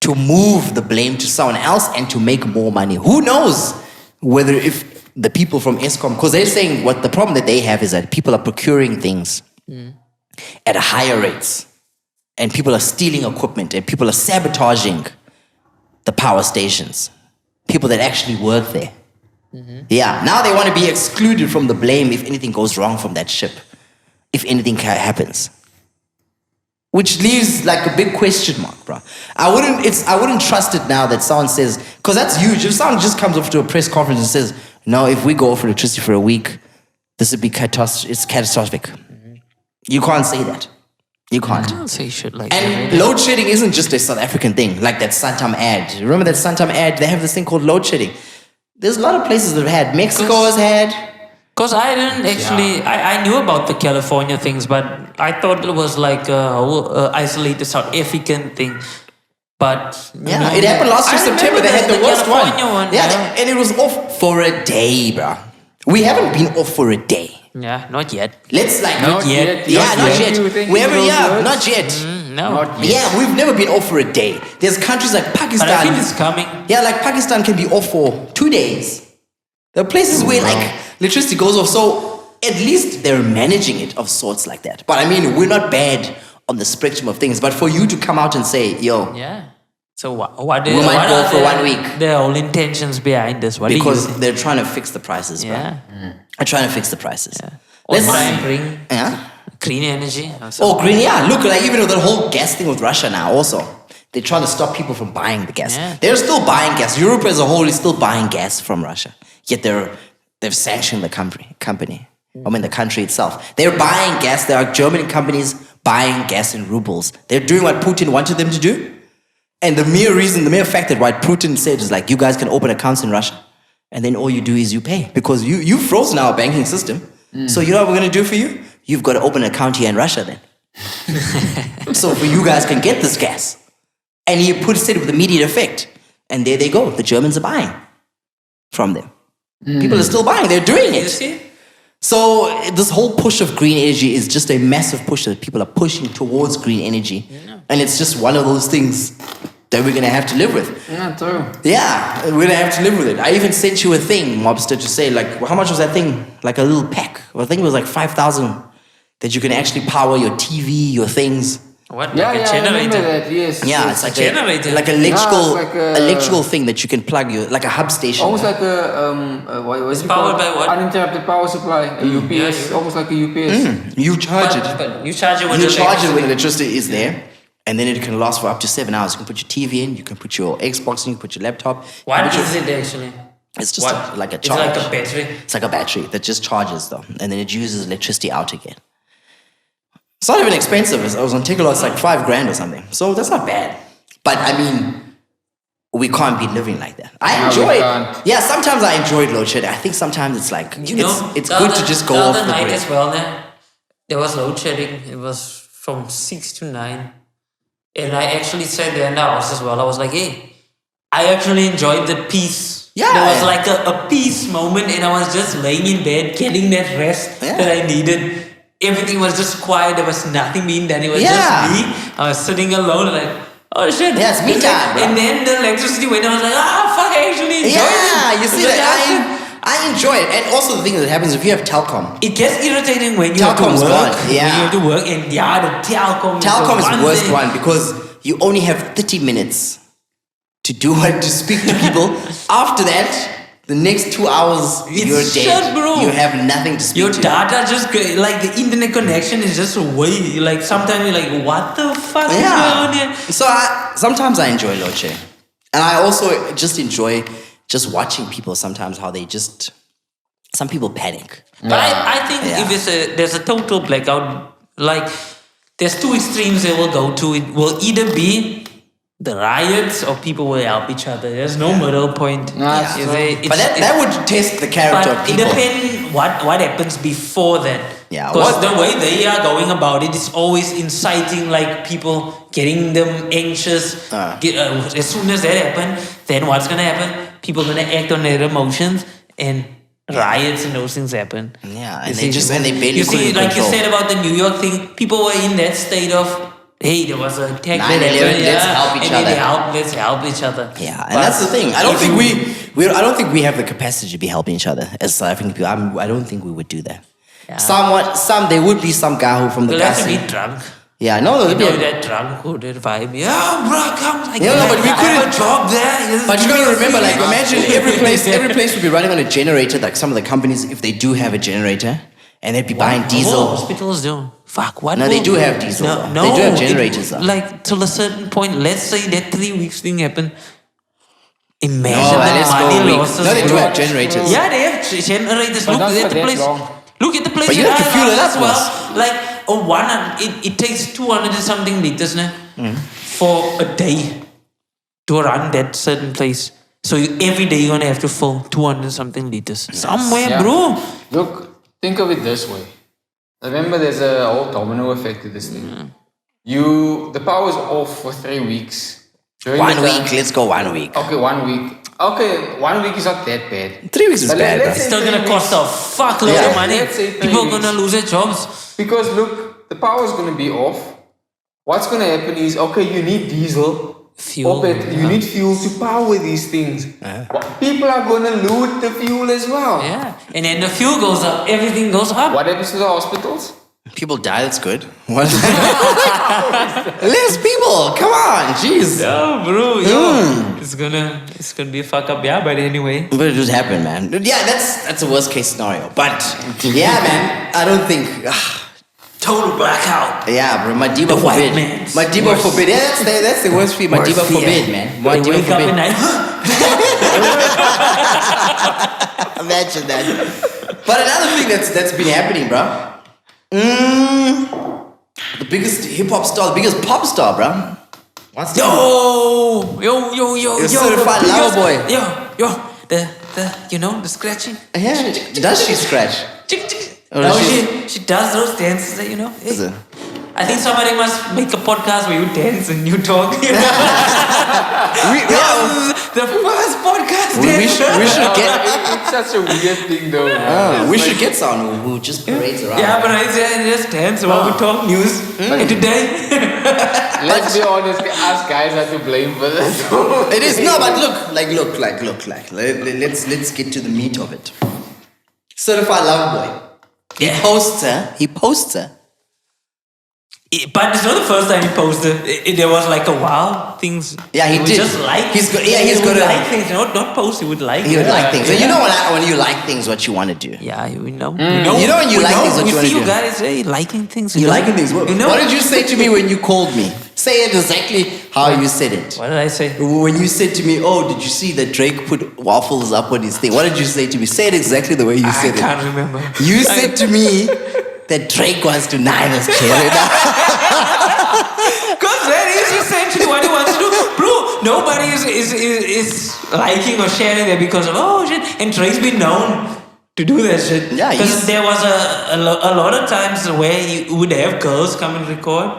to move the blame to someone else and to make more money. Who knows whether if the people from Eskom, because they're saying what the problem that they have is that people are procuring things at higher rates. And people are stealing equipment and people are sabotaging the power stations. People that actually work there. Yeah, now they want to be excluded from the blame if anything goes wrong from that ship. If anything happens. Which leaves like a big question mark, bro. I wouldn't trust it now that someone says, because that's huge. If someone just comes up to a press conference and says, no, if we go off electricity for a week, this would be catastrophic. You can't say that. You can't. I don't say shit like that. And load shedding isn't just a South African thing, like that Santam ad. Remember that Santam ad? They have this thing called load shedding. There's a lot of places that have had. Mexico has had. Because I didn't actually... I knew about the California things, but I thought it was like a whole isolated South African thing. But... Yeah, it happened last year, September. They had the worst one. And it was off for a day, bro. We haven't been off for a day. Yeah, not yet. Let's not yet. Yeah, not yet. Not yet. No. Not yet. Yeah, we've never been off for a day. There's countries like Pakistan. But I feel it's coming. Yeah, like Pakistan can be off for 2 days. There are places where like electricity goes off. So at least they're managing it of sorts like that. But I mean, we're not bad on the spectrum of things. But for you to come out and say, yo, Yeah. So what We might go for 1 week. The whole intentions behind this? What do you because think? they're trying to fix the prices, bro. Yeah. They're trying to fix the prices. Or Let's try and bring Yeah. green energy. Or Oh, something. green, yeah. Look, like even with the whole gas thing with Russia now also. They're trying to stop people from buying the gas. Yeah. They're still buying gas. Europe as a whole is still buying gas from Russia. Yet they've sanctioned the company. I mean the country itself. They're buying gas. There are German companies buying gas in rubles. They're doing what Putin wanted them to do. And the mere fact that what Putin said is like, you guys can open accounts in Russia. And then all you do is you pay. Because you've frozen our banking system. So you know what we're going to do for you? You've got to open an account here in Russia then. So you guys can get this gas. And he said it with immediate effect. And there they go. The Germans are buying from them. People are still buying. They're doing You it. see? So this whole push of green energy is just a massive push that people are pushing towards green energy. And it's just one of those things that we're going to have to live with. Yeah, true. Yeah, we're going to have to live with it. I even sent you a thing, Mobster, to say, like, how much was that thing? Like a little pack. Well, I think it was like 5,000 that you can actually power your TV, your things. What? Yeah, Like a I remember generator? that. Yes. Yeah, yes. it's like generator. like electrical, Yeah, it's like a- electrical thing that you can plug your, like a hub station. Almost like what is it Powered called? by what? Uninterrupted power supply. A UPS. yeah. Almost like a UPS. You charge it. But you charge it with You charge it when electricity. electricity is there, and then it can last for up to 7 hours. You can put your TV in, you can put your Xbox in, you can put your laptop. What you can is put it actually? It's just What? like a It's charge. like a battery. It's like a battery that just charges though, and then it uses electricity out again. It's not even expensive. I was on Takealot, it's like $5,000 or something. So that's not bad. But I mean, we can't be living like that. I No, we enjoy it. can't. Yeah, sometimes I enjoy load shedding. I think sometimes it's like, it's good to just go the off other the night grid. as well. There was load shedding. It was from 6 to 9, and I actually sat there in the house as well. I was like, hey, I actually enjoyed the peace. Yeah. There was like a peace moment, and I was just laying in bed, getting that rest Yeah. that I needed. Everything was just quiet. There was nothing being done. It was Yeah. just me. I was sitting alone, like, oh shit. Yeah, it's me time, bro. And then the electricity went. I was like, fuck, I actually enjoyed it. Yeah, you see It's like, that? I enjoy it. And also the thing that happens if you have Telkom. it gets irritating when you Telcom's have to work. gone, yeah. When you have to work, and the Telkom. Telkom is the worst thing. one because you only have 30 minutes to to speak to people. After that, the next 2 hours, It's you're dead. shit, bro. You have nothing to speak Your to. data just like the internet connection is just way like sometimes you're like, what the fuck is going on Yeah. here? So sometimes I enjoy load shedding. And I also just enjoy just watching people sometimes how they just, some people panic. But I think Yeah. if there's a total blackout, like there's two extremes they will go to. It will either be the riots or people will help each other. There's no middle point. Nah, Is so- there- But that would test the character of But it people. depends what happens before that. Yeah, Because what- the way they are going about it is always inciting like people, getting them anxious. As soon as that happens, then what's gonna happen? People gonna act on their emotions and riots and those things happen. Yeah, You and they barely you see, couldn't like you control. said about the New York thing, people were in that state of, hey, there was an attack. 9/11, let's help each and then other. let's help each other. Yeah, and But that's the thing. I don't if think you- I don't think we have the capacity to be helping each other as South African people. I don't think we would do that. Yeah. There would be some guy who from the We'll have to gas. be drunk. Yeah, no, You there'd be know a- that drunk hooded vibe. Yeah, bro, come. Like, Yeah, no, but we I have couldn't- a job there. Yes, But you give gotta me a remember, like, feeling. imagine every place would be running on a generator, like some of the companies, if they do have a generator, and they'd be buying All diesel. hospitals do. Fuck, what? No, they will- do have diesel, No, though. no, They do have it- generators, though. Like, till a certain point, let's say that 3 weeks thing happened. Imagine No, the let's go money weeks. losses. No, they do bro. have generators. Yeah, they have generators. But Look not at for the that place. long. Look at the place. But you that have to I fuel it run up, as well. boss. Like, it takes 200 and something liters now for a day to run that certain place. So every day you're gonna have to fill 200 and something liters somewhere, Yeah. bro. Look, think of it this way. Remember, there's a whole domino effect to this thing. The power's off for 3 weeks. During One the time- week, let's go 1 week. Okay, 1 week. Okay, 1 week is not that bad. 3 weeks is But bad, let's bro. say Still gonna 3 cost weeks. a fuckload Yeah. of money. Let's say 3 People are weeks. gonna lose their jobs. Because look, the power's gonna be off. What's gonna happen is, okay, you need diesel. Fuel. You need fuel to power these things. People are gonna loot the fuel as well. Yeah. And then the fuel goes up, everything goes up. What happens to the hospitals? People die, that's good. What? Less people, come on, jeez. Yo, bro, it's gonna be a fuck up, yeah, but anyway. But it just happened, man. Yeah, that's a worst case scenario. But yeah, man, I don't think. Total blackout. Yeah, bro, Madiba The white forbid. man's Madiba worst. forbid. Yeah, that's the worst fear. Madiba Worst fear. forbid, man. They Madiba wake up at forbid. night. Imagine that. But another thing that's been happening, bro. The biggest hip hop star, the biggest pop star, bro. What's that? Yo, You're certified lover boy. Yo, the the scratching. Yeah, does she scratch? Or No, does she does those dances that, Is it? I think somebody must make a podcast where you dance and you talk. The first podcast. We should get. It's such a weird thing, though. We should get someone who just parades around. Yeah, but I just dance while we talk news. And today, Let's be honest, us guys are to blame for this. It is no, but look. Let's get to the meat of it. Certified lover boy. Yeah. He posts her. but it's not the first time he posted. There was like a while things. Yeah, he would did. just like. He's got like things. Not post. He would like. He would like things. So Yeah. you know when you like things, what you want to do. Yeah, we know. You know when you like things, what we you want see to you do. guys liking things. You liking things. What, You know? what did you say to me when you called me? Say it exactly how you said it. What did I say? When you said to me, "Oh, did you see that Drake put Waffles up on his thing?" What did you say to me? Say it exactly the way you I said it. can't remember. You said to me that Drake wants to nine us, Cherry. Because that is essentially what he wants to do. Bro, nobody is liking or sharing that because of, oh shit. And Drake's been known to do that shit. Yeah, Because there was a lot of times where he would have girls come and record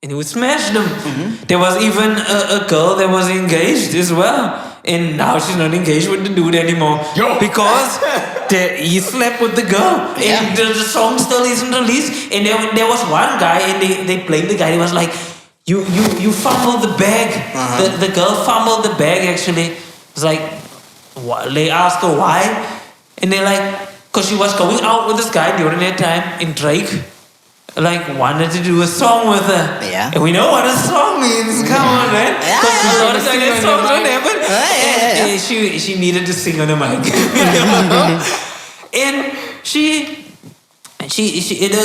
and he would smash them. There was even a girl that was engaged as well. And now she's not engaged with the dude anymore. Because he slept with the girl. And the song still isn't released. And there was one guy and they blamed the guy. He was like, you fumbled the bag. The girl fumbled the bag actually. It's like, what? They asked her why. And they're like, because she was going out with this guy during that time. And Drake wanted to do a song with her. Yeah. And we know what a song means. Come on, man. Because a lot of times that song don't happen. And she needed to sing on the mic. And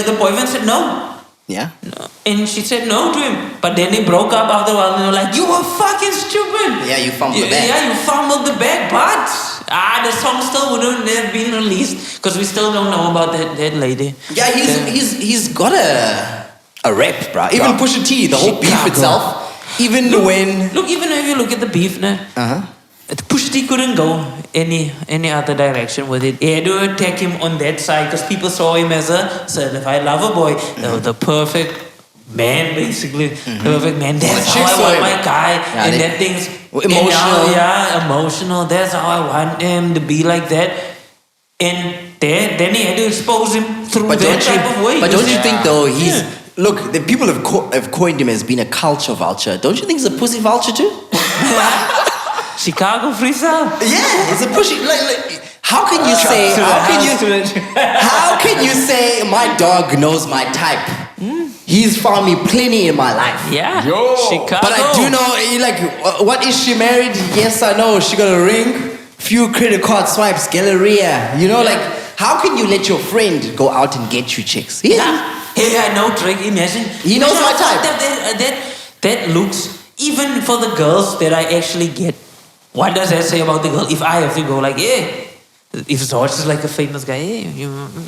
the boyfriend said no. Yeah. And she said no to him. But then they broke up after a while and they were like, you were fucking stupid. Yeah, you fumbled the bag. Yeah, you fumbled the bag. But the song still wouldn't have been released because we still don't know about that lady. Yeah, he's got a rep, bro. Even Pusha T, the whole beef Chicago. itself. Even when Even if you look at the beef now, Pusha T couldn't go any other direction with it. He had to attack him on that side because people saw him as a certified lover boy, the perfect man, basically. Perfect man. That's how I want my guy. Yeah, and that thing's emotional. Emotional. That's how I want him to be like that. And then he had to expose him through that type of way. But don't you think though look, the people have coined him as being a culture vulture. Don't you think he's a pussy vulture too? Chicago freestyle. Yeah, it's a pushy. Like, how can you say? How can you say my dog knows my type? He's found me plenty in my life. Yeah. Chicago. But I do know, what is she married? Yes, I know. She got a ring, few credit card swipes, Galleria. How can you let your friend go out and get you chicks? Hey, I know Drake. Imagine. He knows my type. That looks, even for the girls that I actually get, what does that say about the girl? If I have to go if George is like a famous guy,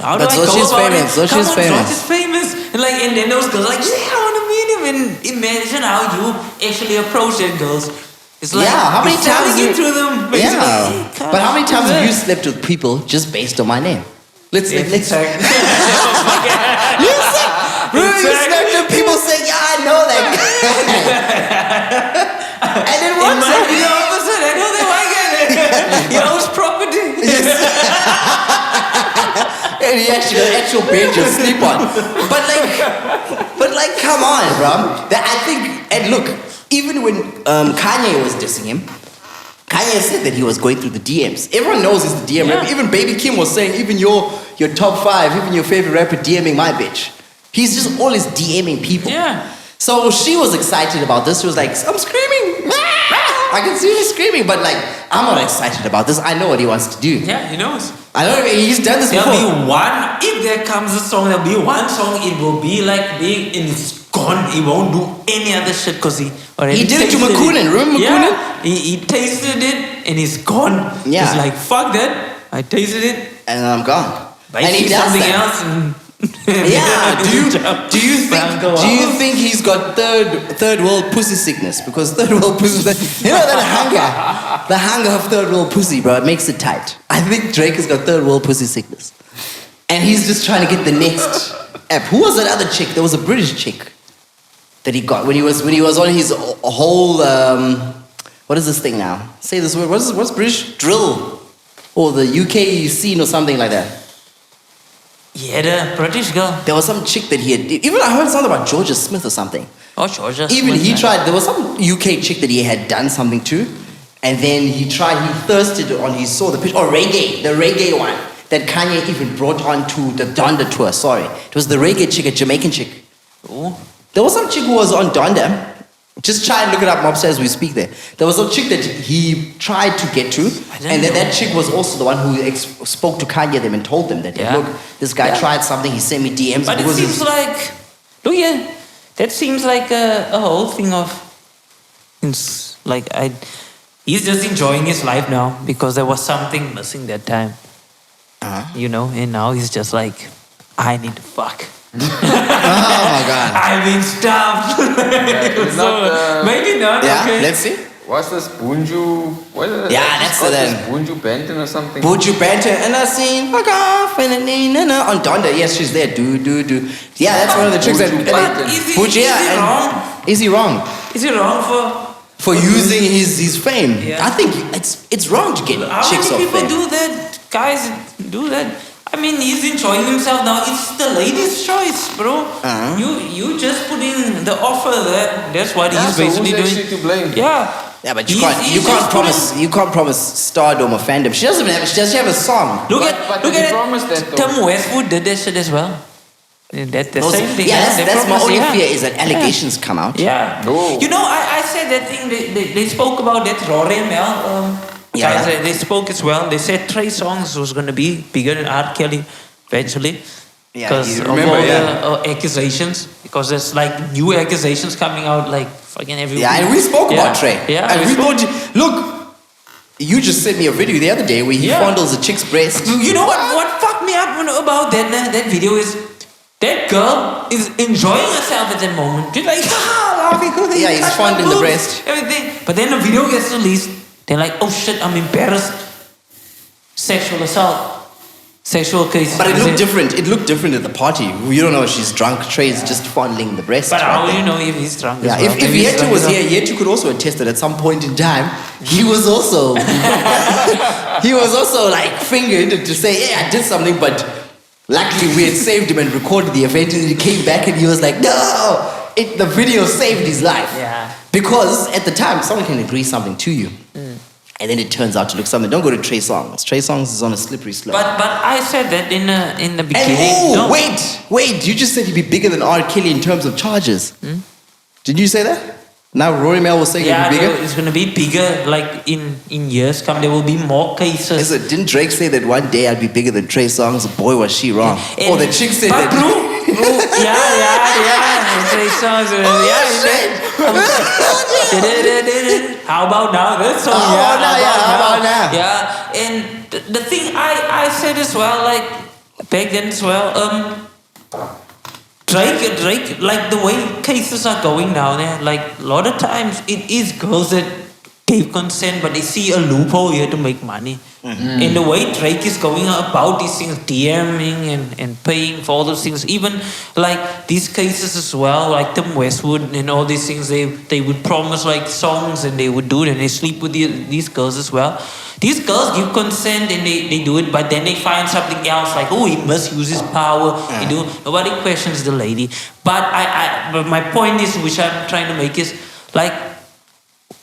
how do I go about it? George is famous. George is famous. And then those girls I want to meet him. And imagine how you actually approach that girls. It's like, how many times into them, basically. Yeah. But how many times have you slept with people just based on my name? Let's check. You slept with people saying, yeah, I know that guy. And then one time, the opposite. I know that white guy. He owns property. And he actually got an actual bed to sleep on. But come on, bro. I think, and look, even when Kanye was dissing him, Kanye said that he was going through the DMs. Everyone knows he's the DM rapper. Even Baby Kim was saying, even your top 5, even your favorite rapper DMing my bitch. He's just always DMing people. Yeah. So she was excited about this. She was like, I'm screaming. I can see her screaming, but like, I'm not excited about this. I know what he wants to do. Yeah, he knows. I know he's done this There'll before. be one, if there comes a song, there'll be one song, it will be like big and it's gone. He won't do any other shit because he already He did it to tasted Makunen. Remember Makunen? Yeah, he tasted it and it's gone. Yeah. He's like, fuck that. I tasted it. And I'm gone. But and he does something that. else and Yeah. Do you think he's got third world pussy sickness? Because third world pussy, you know that hunger, the hunger of third world pussy, bro. It makes it tight. I think Drake has got third world pussy sickness, and he's just trying to get the next app. Who was that other chick? There was a British chick that he got when he was on his whole what is this thing now? Say this word. What's British drill or the UK scene or something like that? Yeah, the British girl. There was some chick that he had. Even I heard something about Georgia Smith or something. Oh, Georgia. Even Smith, he man. tried. There was some UK chick that he had done something to, and then he thirsted on. He saw the picture. Oh, the reggae one that Kanye even brought on to the Donda tour. Sorry, it was the reggae chick, a Jamaican chick. Ooh. There was some chick who was on Donda. Just try and look it up upstairs as we speak there. There was a chick that he tried to get to, and then that chick was also the one who spoke to Kanye them and told them that, Yeah. look, this guy tried something, he sent me DMs. But it because seems like, look, yeah, that seems like a whole thing of, it's like he's just enjoying his life now because there was something missing that time, you know, and now he's just like, I need to fuck. Oh my God. I've been stuffed. It's not, maybe not. Yeah, Okay. let's see. What's this Bunju? What is it? Yeah, that's the this then. Bunju Benton or something. Buju Banter and I seen fuck off and on Donda. Yes, she's there. Do. Yeah, that's one of the tricks that. Buju But is he wrong? Is he wrong for using his fame. Yeah. I think it's wrong to get How chicks many off people fame. do that? Guys do that. I mean, he's enjoying himself now. It's the lady's choice, bro. You just put in the offer there. That's what Yeah, he's so basically who's doing. actually to blame? Yeah. Yeah, but you He's can't just you can't promise stardom or fandom. She doesn't have a song. Look But at did he promise that though? Tim Westwood did that shit as well. That the same thing. Yeah, They that's my promised, only yeah. fear is that allegations come out. Yeah. No. You know, I said that thing. They spoke about that Rory and Mel. Yeah. Guys, they spoke as well. They said Trey Songz was going to be bigger than R. Kelly eventually. Yeah, Because you of remember, all the accusations. Because there's like new accusations coming out like fucking every Yeah, week. and we spoke Yeah. about Trey. Yeah. and we thought, look, you just sent me a video the other day where he Yeah. fondles a chick's breast. You know what fucked me up about that video is that girl is enjoying herself at that moment. She's like, laughing. Yeah, he's touched fondling my the boobs, breast. Everything. But then the video gets released. They're like, oh shit, I'm embarrassed. Sexual assault. Sexual case. But it looked different. It looked different at the party. You don't know if she's drunk. Trey's just fondling the breast. But how right do you there. know if he's drunk? Yeah, as well? if Maybe he's Yetu drunk was as well. here, Yetu could also attest that at some point in time he was also like fingered to say, yeah, I did something, but luckily we had saved him and recorded the event, and he came back and he was like, no, the video saved his life. Yeah. Because at the time someone can agree something to you, and then it turns out to look something. Don't go to Trey Songz. Trey Songz is on a slippery slope. But I said that in the and beginning. No. wait! You just said he'd be bigger than R. Kelly in terms of charges. Did you say that? Now Rory Mel was saying Yeah, it'd be bigger. it's gonna be bigger. Like in years come, there will be more cases. Didn't Drake say that one day I'd be bigger than Trey Songz? Boy, was she wrong. And- Oh, the chick said but that. bro, yeah. Trey Songz. How about now? That's so How about now? Yeah, and the thing I said as well, like back then as well, Drake, like the way cases are going now, there, like a lot of times it is girls that gave consent, but they see a loophole here to make money. And the way Drake is going about these things, DMing and paying for all those things, even like these cases as well, like Tim Westwood and all these things, they would promise like songs and they would do it and they sleep with these girls as well. These girls give consent and they do it, but then they find something else like, oh, he misuses power. Nobody questions the lady. But but my point is, which I'm trying to make is, like,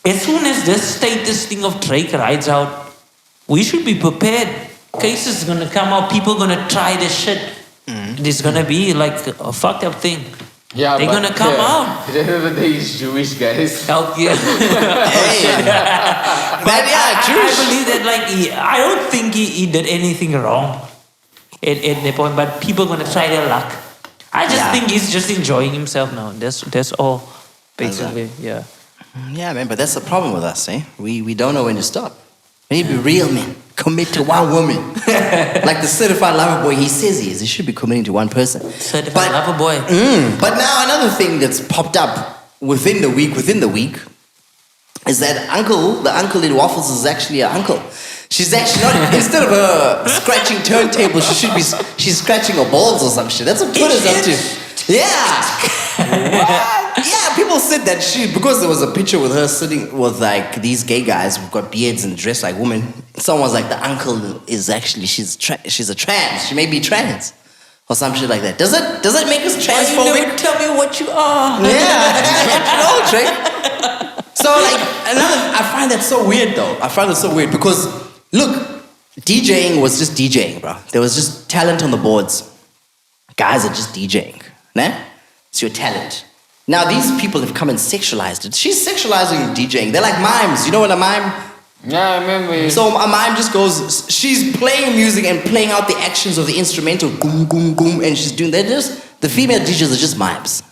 as soon as this status thing of Drake rides out, we should be prepared. Cases gonna come out. People gonna try this shit. It's gonna be like a fucked up thing. Yeah, they're gonna come out. At the end of the day, he's Jewish, guys. Oh, yeah. But yeah, I believe that, like, I don't think he did anything wrong at the point, but people gonna try their luck. I just think he's just enjoying himself now. That's all, basically. Yeah. Yeah, man, but that's the problem with us, eh? We don't know when to stop. We need to be real, man. Commit to one woman. Like the certified lover boy, he says he is. He should be committing to one person. Certified lover boy. But now another thing that's popped up within the week, is that the uncle in Waffles is actually an uncle. She's actually not, instead of her scratching turntables, she's scratching her balls or some shit. That's what Twitter's up to. Yeah. Yeah, people said that because there was a picture with her sitting with like these gay guys who've got beards and dressed like women. Someone was like, the uncle is actually, she's a trans. She may be trans. Or some shit like that. Does it make us transphobic? You never tell me what you are. Yeah, no, Trey. So like, I find that so weird though. I find it so weird because, look, DJing was just DJing, bro. There was just talent on the boards. Guys are just DJing, nah? It's your talent. Now these people have come and sexualized it. She's sexualizing DJing. They're like mimes. You know what a mime? Yeah, I remember. So a mime just goes, she's playing music and playing out the actions of the instrumental, goom, goom, goom, and she's doing, the female DJs are just mimes.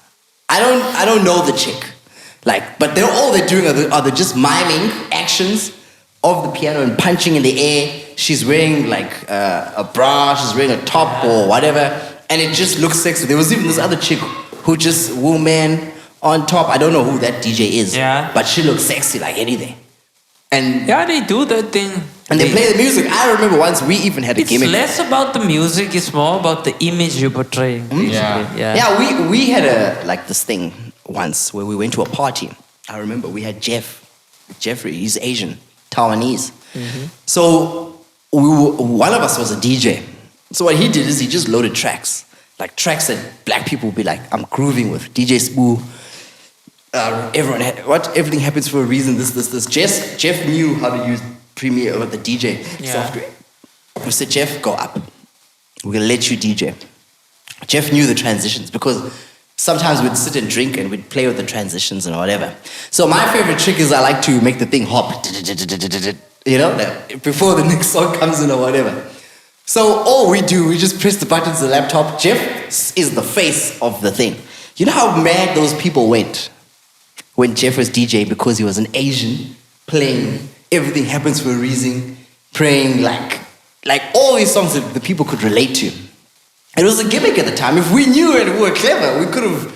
I don't know the chick. Like, but all they're doing are they just miming actions of the piano and punching in the air. She's wearing like a bra, she's wearing a top or whatever, and it just looks sexy. There was even this other chick who just woman on top. I don't know who that DJ is, but she looks sexy like anything. And yeah, they do that thing. And they play the music. I remember once we even had a gimmick. It's less about the music, it's more about the image you're portraying. Yeah, we had this thing once where we went to a party. I remember we had Jeffrey, he's Asian, Taiwanese. So one of us was a DJ. So what he did is he just loaded tracks. Like tracks that black people would be like, I'm grooving with. DJ Spoo. Everything happens for a reason. This. Jeff knew how to use Premiere or the DJ software. We said, Jeff, go up. We're gonna let you DJ. Jeff knew the transitions because sometimes we'd sit and drink and we'd play with the transitions and whatever. So my favorite trick is I like to make the thing hop, you know, before the next song comes in or whatever. So all we do, we just press the buttons on the laptop. Jeff is the face of the thing. You know how mad those people went when Jeff was DJ because he was an Asian playing Everything Happens for a Reason, praying like all these songs that the people could relate to. It was a gimmick at the time. If we knew and we were clever, we could have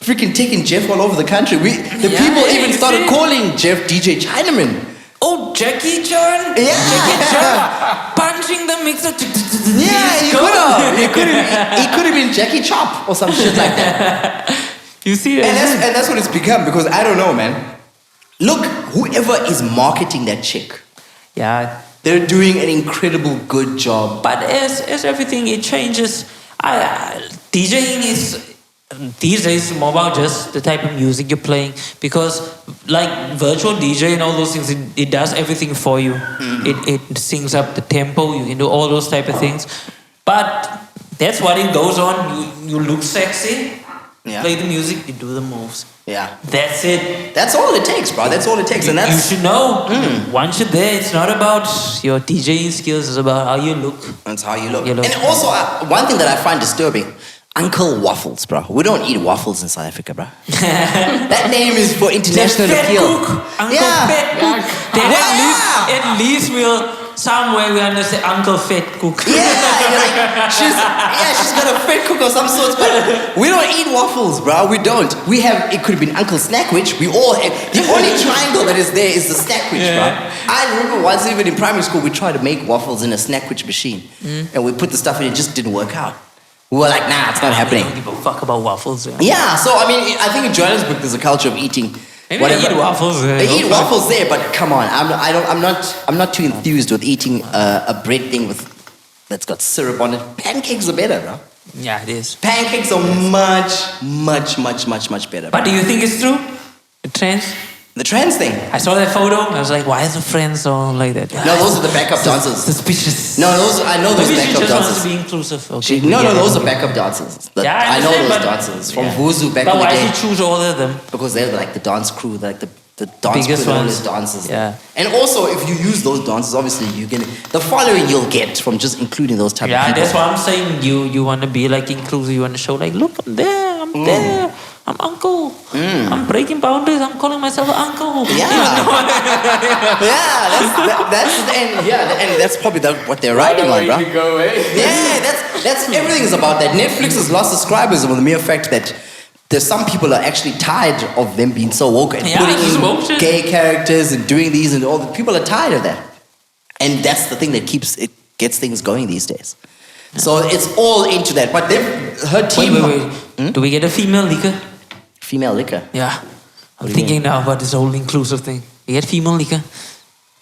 freaking taken Jeff all over the country. People even started calling Jeff DJ Chinaman. Oh, Jackie Chan? Yeah. Jackie Chan punching the mixer. Yeah, he could have been Jackie Chop or some shit like that. You see, and that's what it's become because I don't know, man. Look, whoever is marketing that chick, they're doing an incredible good job. But as everything, it changes. DJing is these days more about just the type of music you're playing because like virtual DJ and all those things, it does everything for you. It syncs up the tempo, you can do all those type of things. But that's what it goes on. You look sexy, play the music, you do the moves. Yeah. That's it. That's all it takes, bro. That's all it takes. And you should know, once you're there, it's not about your DJing skills, it's about how you look. That's how you look. And also, one thing that I find disturbing, Uncle Waffles, bro. We don't eat waffles in South Africa, bro. That name is for international appeal. Uncle Fat Cook. Then at least somewhere we understand Uncle Fat Cook. She's got a fat cook of some sort, but we don't eat waffles, bro. We don't. It could have been Uncle Snackwich. We all have. The only triangle that is there is the Snackwich, bro. I remember once even in primary school, we tried to make waffles in a Snackwich machine. And we put the stuff in, it just didn't work out. We were like, nah, it's not happening. People fuck about waffles. Yeah, so I mean, I think in Johannesburg there's a culture of eating. Maybe they eat waffles there. They eat waffles there, but come on, I'm not too enthused with eating a bread thing that's got syrup on it. Pancakes are better, bro. Yeah, it is. Pancakes are much better. But do you think it's true? The trends? The trans thing. I saw that photo. I was like, why is the friends all like that? No, those are the backup dancers. Suspicious. No, I know those Maybe she backup just wants dancers. to be inclusive. Okay, No, yeah. those are backup dancers. Yeah, I I know understand, those but- dancers from yeah. Vuzu back But in the why day. did you choose all of them? Because they're like the dance crew, like the dance Biggest crew, all ones. those dancers. Yeah. And also, if you use those dances, obviously you're gonna the following you'll get from just including those type of Yeah, people. that's why I'm saying you want to be like inclusive. You want to show like, look, I'm there, I'm there, I'm uncle. I'm breaking boundaries. I'm calling myself an uncle. Yeah. And that's probably what they're riding on, bro. You go, eh? Yeah, that's everything is about that. Netflix has lost subscribers on the mere fact that there's some people are actually tired of them being so woke and Yeah, putting just in woke shit. gay characters and doing these and all. The people are tired of that, and that's the thing that gets things going these days. So it's all into that. But her team, Wait. Do we get a female leaker? female liquor. Yeah. I'm do you thinking now about this whole inclusive thing. You get female liquor.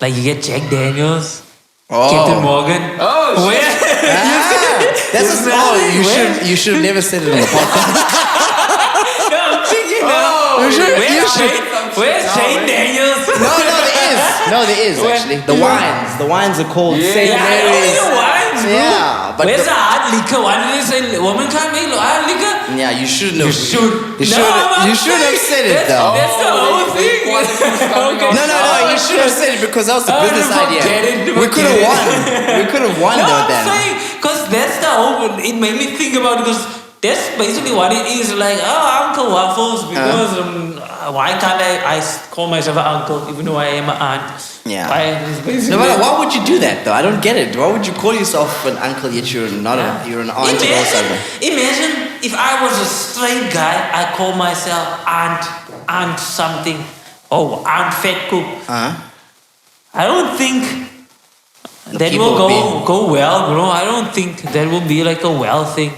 Like you get Jack Daniels, Captain Morgan. Oh, Where? That's you should have never said it on the podcast. I'm thinking now. Where's Jane Daniels? No, there is actually. The wines are called St. Yeah, I know Mary's. the wines, bro. Yeah, but where's the hard liquor? Why did they say woman can't make hard liquor? Yeah, you shouldn't have. You should have said it though. That's the whole thing. Okay. No, you should have said it because that was the business idea. We could have won. We could have won No, though I'm then. saying, because that's the whole, it made me think about it, because that's basically what it is. Like, Uncle Waffles, because why can't I call myself an uncle even though I am an aunt? Yeah. It's basically, No, but why would you do that though? I don't get it. Why would you call yourself an uncle yet you're not you're an aunt also? Imagine if I was a straight guy, I call myself aunt something. Oh, Aunt Fat Cook. I don't think that people will go well, bro. I don't think that will be like a well thing.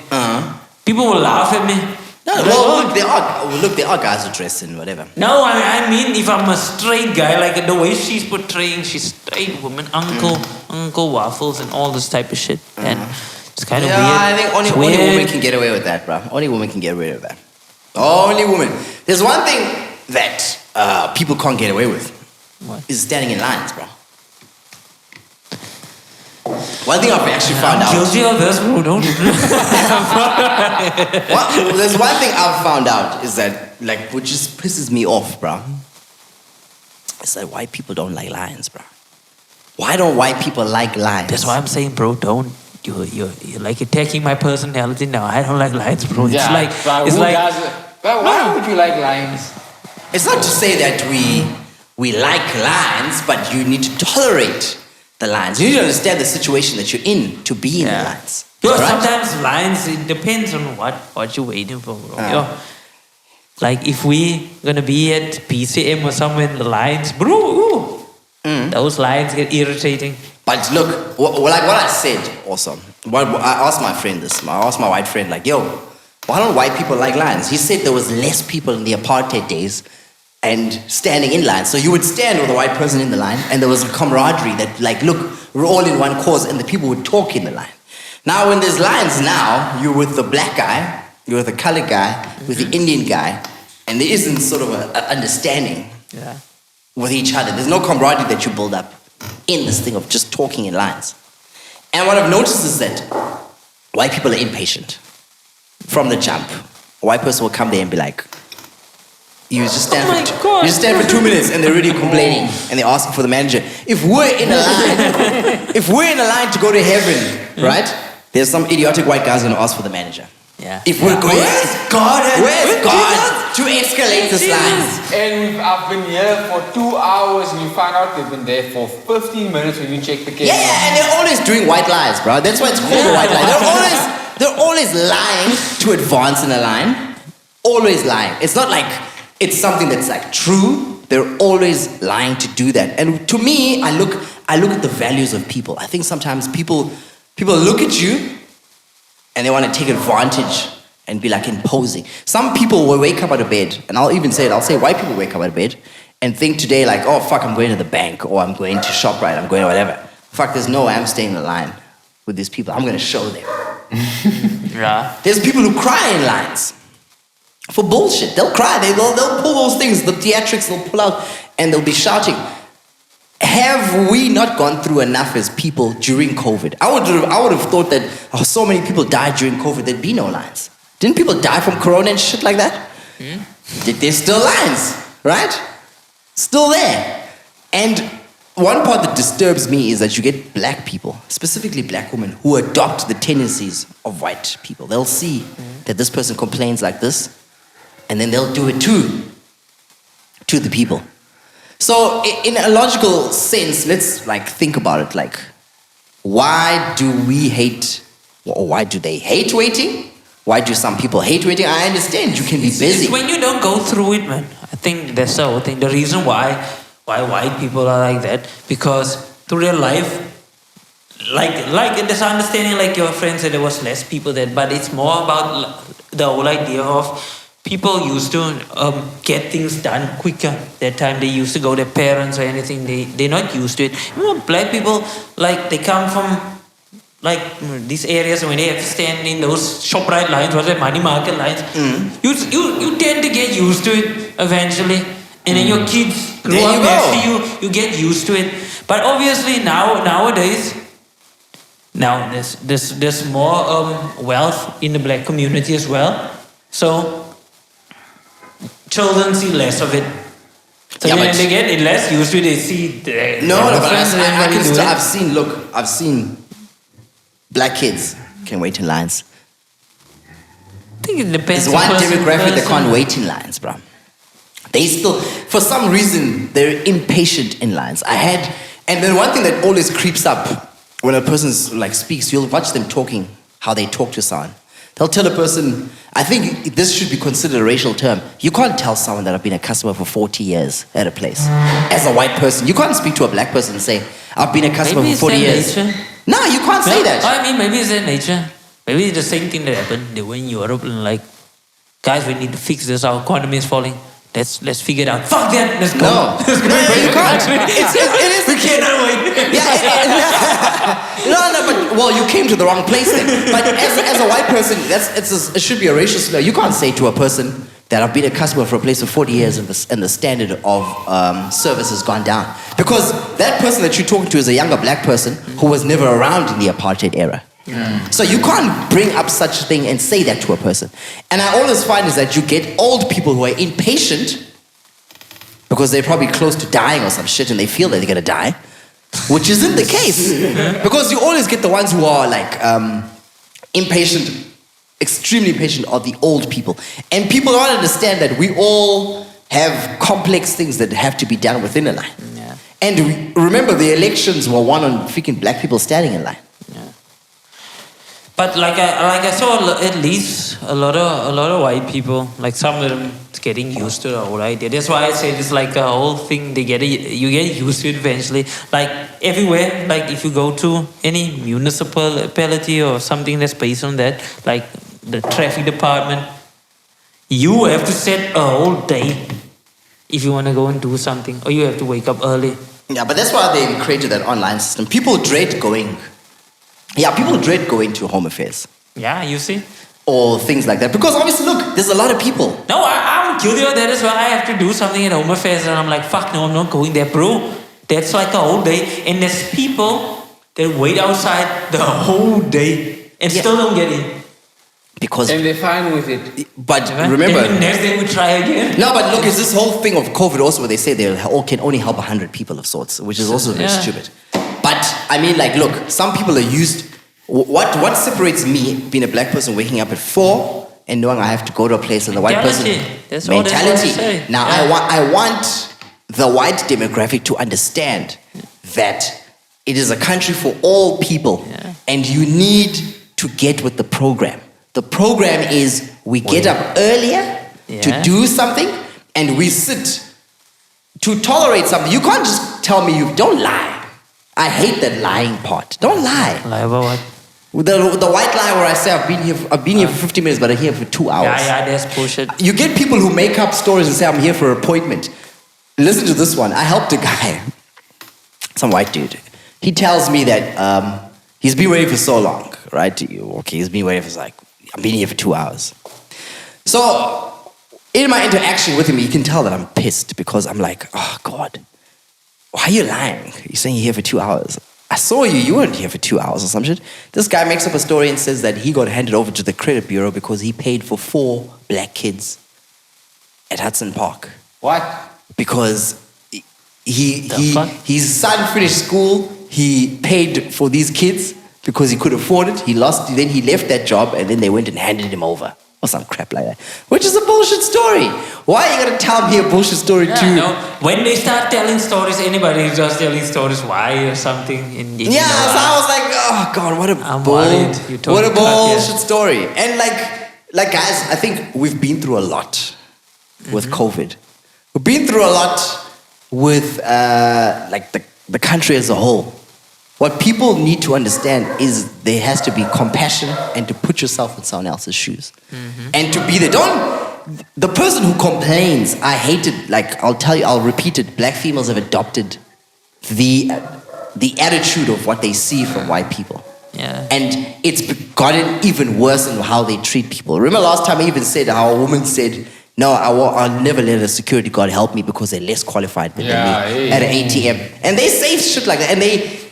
People will laugh at me. No, well, look, there are guys who dress in whatever. No, I mean if I'm a straight guy, like the way she's portraying, she's straight woman, Uncle Waffles and all this type of shit. And it's kind of weird. I think only weird. women can get away with that, bro. Only women can get away with that. Only women. There's one thing that people can't get away with. What? Is standing in lines, bro. One thing I've actually found out. Guilty of this, bro. Don't. There's one thing I've found out is that, like, what just pisses me off, bro, is that white people don't like lions, bro. Why don't white people like lions? That's why I'm saying, bro, don't. You're like attacking my personality now. I don't like lions, bro. It's like, But why would you like lions? It's not to say that we like lions, but you need to tolerate the lions. You need to understand the situation that you're in to be in the lions. Yo, Right? sometimes lions, it depends on what you're waiting for, bro. Yo, like if we gonna be at PCM or somewhere in the lions, bro, those lions get irritating. But look, like what I said also, I asked my friend this, I asked my white friend, like, yo, why don't white people like lions? He said there was less people in the apartheid days and standing in line. So you would stand with a white person in the line and there was a camaraderie that, like, look, we're all in one cause, and the people would talk in the line. Now when there's lines now, you're with the black guy, you're with the colored guy, with the Indian guy, and there isn't sort of an understanding with each other. There's no camaraderie that you build up in this thing of just talking in lines. And what I've noticed is that white people are impatient from the jump. A white person will come there and be like, you just stand for 2 minutes and they're already complaining and they're asking for the manager. If we're in a line to go to heaven, right? There's some idiotic white guys gonna ask for the manager. Yeah. If we're going, where's God to escalate this line? And I've been here for 2 hours and you find out they've been there for 15 minutes when you check the camera. Yeah, and they're always doing white lies, bro. That's why it's called a white lie. They're always lying to advance in a line. Always lying. It's not like it's something that's like true. They're always lying to do that. And to me, I look at the values of people. I think sometimes people look at you and they want to take advantage and be like imposing. Some people will wake up out of bed, and I'll say white people wake up out of bed and think today like, oh fuck, I'm going to the bank, or I'm going to ShopRite, I'm going to whatever. Fuck, there's no way I'm staying in the line with these people. I'm going to show them. Yeah. There's people who cry in lines. for bullshit. They'll cry. They'll pull those things, the theatrics they'll pull out, and they'll be shouting. Have we not gone through enough as people during COVID? I would have thought that so many people died during COVID, there'd be no lines. Didn't people die from corona and shit like that? There's still lines, right? Still there. And one part that disturbs me is that you get black people, specifically black women, who adopt the tendencies of white people. They'll see that this person complains like this, and then they'll do it to the people. So in a logical sense, let's think about it. Why do we hate, or why do they hate waiting? Why do some people hate waiting? I understand you can be busy. It's when you don't go through it, man. I think that's the whole thing. The reason why white people are like that, because through their life, this understanding, like your friend said, there was less people there, but it's more about the whole idea of people used to get things done quicker. That time they used to go to their parents or anything. They're not used to it. You know, black people, they come from these areas when they have to stand in those ShopRite lines, what's that, money market lines. You tend to get used to it eventually. And then your kids grow up next to you, you get used to it. But obviously nowadays, there's more wealth in the black community as well. So children see less of it. So when they get less used to it, they see I've seen black kids can wait in lines. I think it depends. There's one demographic that can't wait in lines, bro. They still, for some reason, they're impatient in lines. And then one thing that always creeps up when a person speaks, you'll watch them talking, how they talk to someone. They'll tell a person, I think this should be considered a racial term. You can't tell someone that I've been a customer for 40 years at a place. As a white person, you can't speak to a black person and say, I've been a customer for 40 years. Nature. No, you can't say that. I mean, maybe it's their nature. Maybe it's the same thing that happened. They went in Europe and guys, we need to fix this. Our economy is falling. Let's figure it out. Fuck that. Let's go. No, you can't. It is. We cannot wait. But you came to the wrong place then. But as a white person, it should be a racial slur. You can't say to a person that I've been a customer for a place for 40 years and the standard of service has gone down. Because that person that you're talking to is a younger black person who was never around in the apartheid era. So you can't bring up such a thing and say that to a person. And I always find is that you get old people who are impatient because they're probably close to dying or some shit and they feel that they're gonna die, which isn't the case. Because you always get the ones who are impatient, extremely impatient, are the old people. And people don't understand that we all have complex things that have to be done within a line. Yeah. And remember, the elections were won on freaking black people standing in line. But I saw at least a lot of white people, some of them getting used to the whole idea. That's why I say it's a whole thing. You get used to it eventually. Everywhere, if you go to any municipality or something that's based on that, the traffic department, you have to set a whole day if you want to go and do something, or you have to wake up early. Yeah, but that's why they created that online system. People dread going. Yeah, people dread going to home affairs. Yeah, you see? Or things like that. Because obviously, look, there's a lot of people. No, I'm guilty of that as well. I have to do something at home affairs and I'm like, fuck no, I'm not going there, bro. That's a whole day. And there's people that wait outside the whole day and still don't get in. And they're fine with it. But remember... Then next day we try again. No, but look, it's this whole thing of COVID also where they say they can only help 100 people of sorts, which is also very stupid. But, look, some people are used... What separates me, being a black person, waking up at 4 and knowing I have to go to a place and the white person... That's mentality. Now, I want the white demographic to understand that it is a country for all people and you need to get with the program. The program is we get up earlier to do something and we sit to tolerate something. You can't just tell me don't lie. I hate that lying part. Don't lie. Lie about what? The white lie where I say I've been here for 50 minutes, but I'm here for 2 hours. Yeah, that's bullshit. You get people who make up stories and say I'm here for an appointment. Listen to this one. I helped a guy, some white dude. He tells me that he's been waiting for so long, right? Okay, he's been waiting for I've been here for 2 hours. So in my interaction with him, you can tell that I'm pissed because I'm like, oh God, why are you lying? You're saying you're here for 2 hours. I saw you, you weren't here for 2 hours or some shit. This guy makes up a story and says that he got handed over to the credit bureau because he paid for 4 black kids at Hudson Park. What? Because his son finished school, he paid for these kids because he could afford it. He lost, then he left that job and then they went and handed him over. Or some crap like that. Which is a bullshit story. Why are you gonna tell me a bullshit story too? No. When they start telling stories, anybody who's just telling stories, why or something. So I was like, oh God, what a bullshit story. And like guys, I think we've been through a lot with COVID. We've been through a lot with like the country as a whole. What people need to understand is there has to be compassion and to put yourself in someone else's shoes. And to be there. The person who complains, I hate it, like I'll repeat it, black females have adopted the attitude of what they see from white people. Yeah. And it's gotten even worse in how they treat people. Remember last time I even said how a woman said, no, I'll never let a security guard help me because they're less qualified than me at an ATM. And they say shit like that.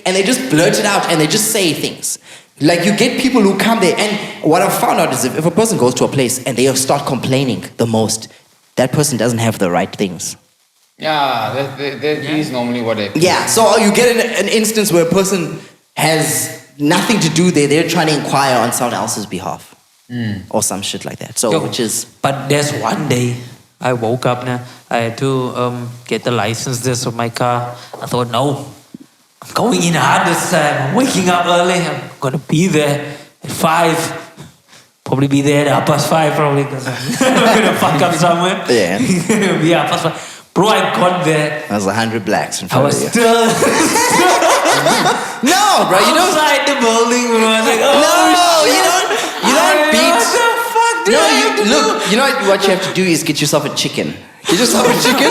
And they just blurt it out and they just say things. Like you get people who come there, and what I've found out is if a person goes to a place and they start complaining the most, that person doesn't have the right things. Yeah, that is normally what they... Yeah, so you get an instance where a person has nothing to do there, they're trying to inquire on someone else's behalf. Or some shit like that. So, But there's one day I woke up now. I had to get the license this of my car. I thought, no, I'm going in hard this time. I'm waking up early. I'm gonna be there at 5. Probably be there at 5:30 probably because I'm gonna fuck up somewhere. Yeah. Be 5:30. Bro, I got there. There was 100 blacks in front of you. I was still no, bro, you don't. Outside the building, bro. I was like, oh, no, you don't beat. What the fuck, dude? You know what you have to do is get yourself a chicken. Get yourself a chicken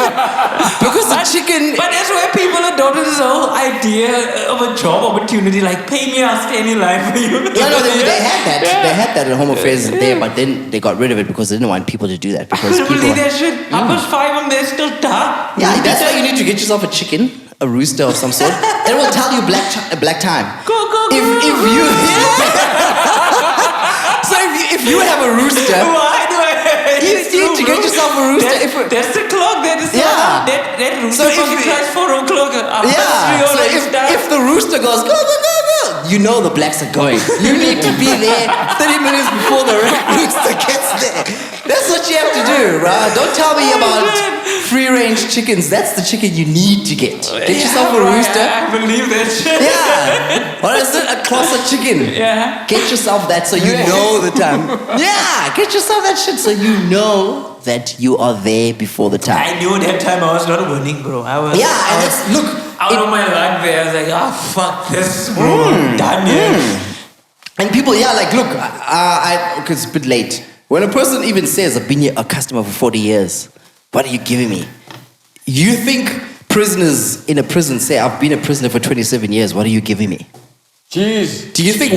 because the chicken. But that's where people adopted this whole idea of a job opportunity, like pay me, I'll stay in line for you. Yeah, no, they had that. Yeah. They had that at Home Affairs there, but then they got rid of it because they didn't want people to do that. Because I don't believe that shit. I was 5 and they're still dark. Yeah, that's why you need to get yourself a chicken, a rooster of some sort. It will tell you black time. Go. If you. So if you have a rooster. Why do I? You need to get yourself a rooster. That's the clock. That is that rooster tries 4 o'clock. So if the rooster goes go, you know the blacks are going. You need to be there 30 minutes before the rooster gets there. That's what you have to do, right? Don't tell me about free-range chickens. That's the chicken you need to get. Get yourself a rooster. I believe that shit. Yeah. What is it? A cluster chicken. Yeah. Get yourself that so you know the time. Yeah. Get yourself that shit so you know that you are there before the time. I knew that time I was not winning, bro. Look. Out of my luck there. I was like, oh, fuck this, bro. I'm done here. And people, look, it's a bit late. When a person even says, I've been a customer for 40 years, what are you giving me? You think prisoners in a prison say, I've been a prisoner for 27 years, what are you giving me? Jeez. Do you think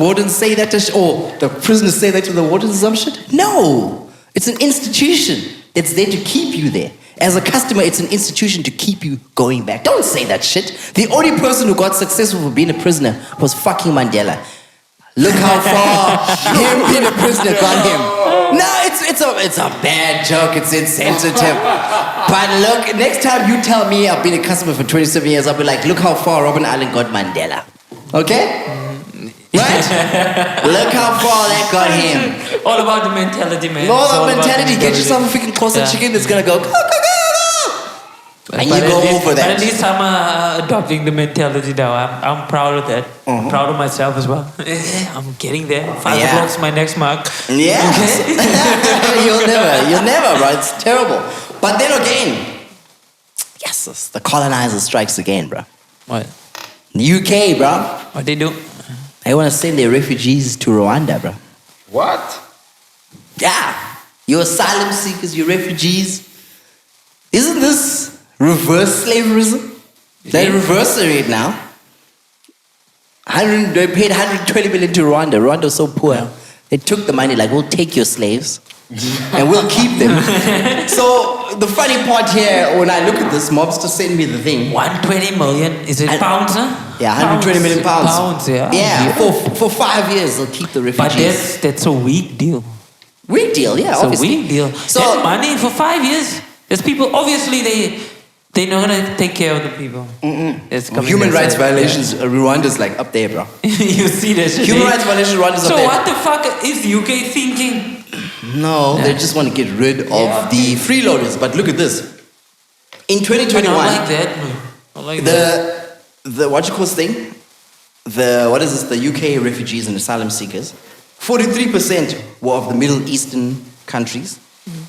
wardens say that or the prisoners say that to the wardens or some shit? No. It's an institution that's there to keep you there. As a customer, it's an institution to keep you going back. Don't say that shit. The only person who got successful for being a prisoner was fucking Mandela. Look how far him being a prisoner got him. No, it's a bad joke. It's insensitive. But look, next time you tell me I've been a customer for 27 years, I'll be like, look how far Robben Island got Mandela. Okay? Right? Look how far that got him. All about the mentality, man. All about mentality. Get yourself a freaking closet chicken that's gonna go. And you go over that. But at least I'm adopting the mentality now. I'm proud of that. I'm proud of myself as well. I'm getting there. 5 o'clock's my next mark. Yeah. Okay. You'll never, bro. It's terrible. But then again, yes, the colonizer strikes again, bro. What? UK, bro. What they do? They want to send their refugees to Rwanda, bro. What? Yeah. You asylum seekers, you refugees. Isn't this reverse slaverism? They're reversing it now. They paid 120 million to Rwanda. Rwanda was so poor. They took the money like, we'll take your slaves. and we'll keep them. So the funny part here, when I look at this, mobster send me the thing. 120 million. Is it pounds, huh? Yeah, 120 million pounds. Pounds, yeah. Yeah, for 5 years they'll keep the But refugees. that's a weak deal. Weak deal, yeah, It's obviously. a weak deal. So That's money for 5 years. There's people, obviously, they're not going to take care of the people. human rights violations, Rwanda's like up there, bro. You see that shit. Human rights violations, Rwanda's up So there. what the fuck is UK thinking? No, they just want to get rid of the freeloaders. But look at this. In 2021, I don't like that, man. I like that. the what you call this thing? What is this? The UK refugees and asylum seekers. 43% were of the Middle Eastern countries.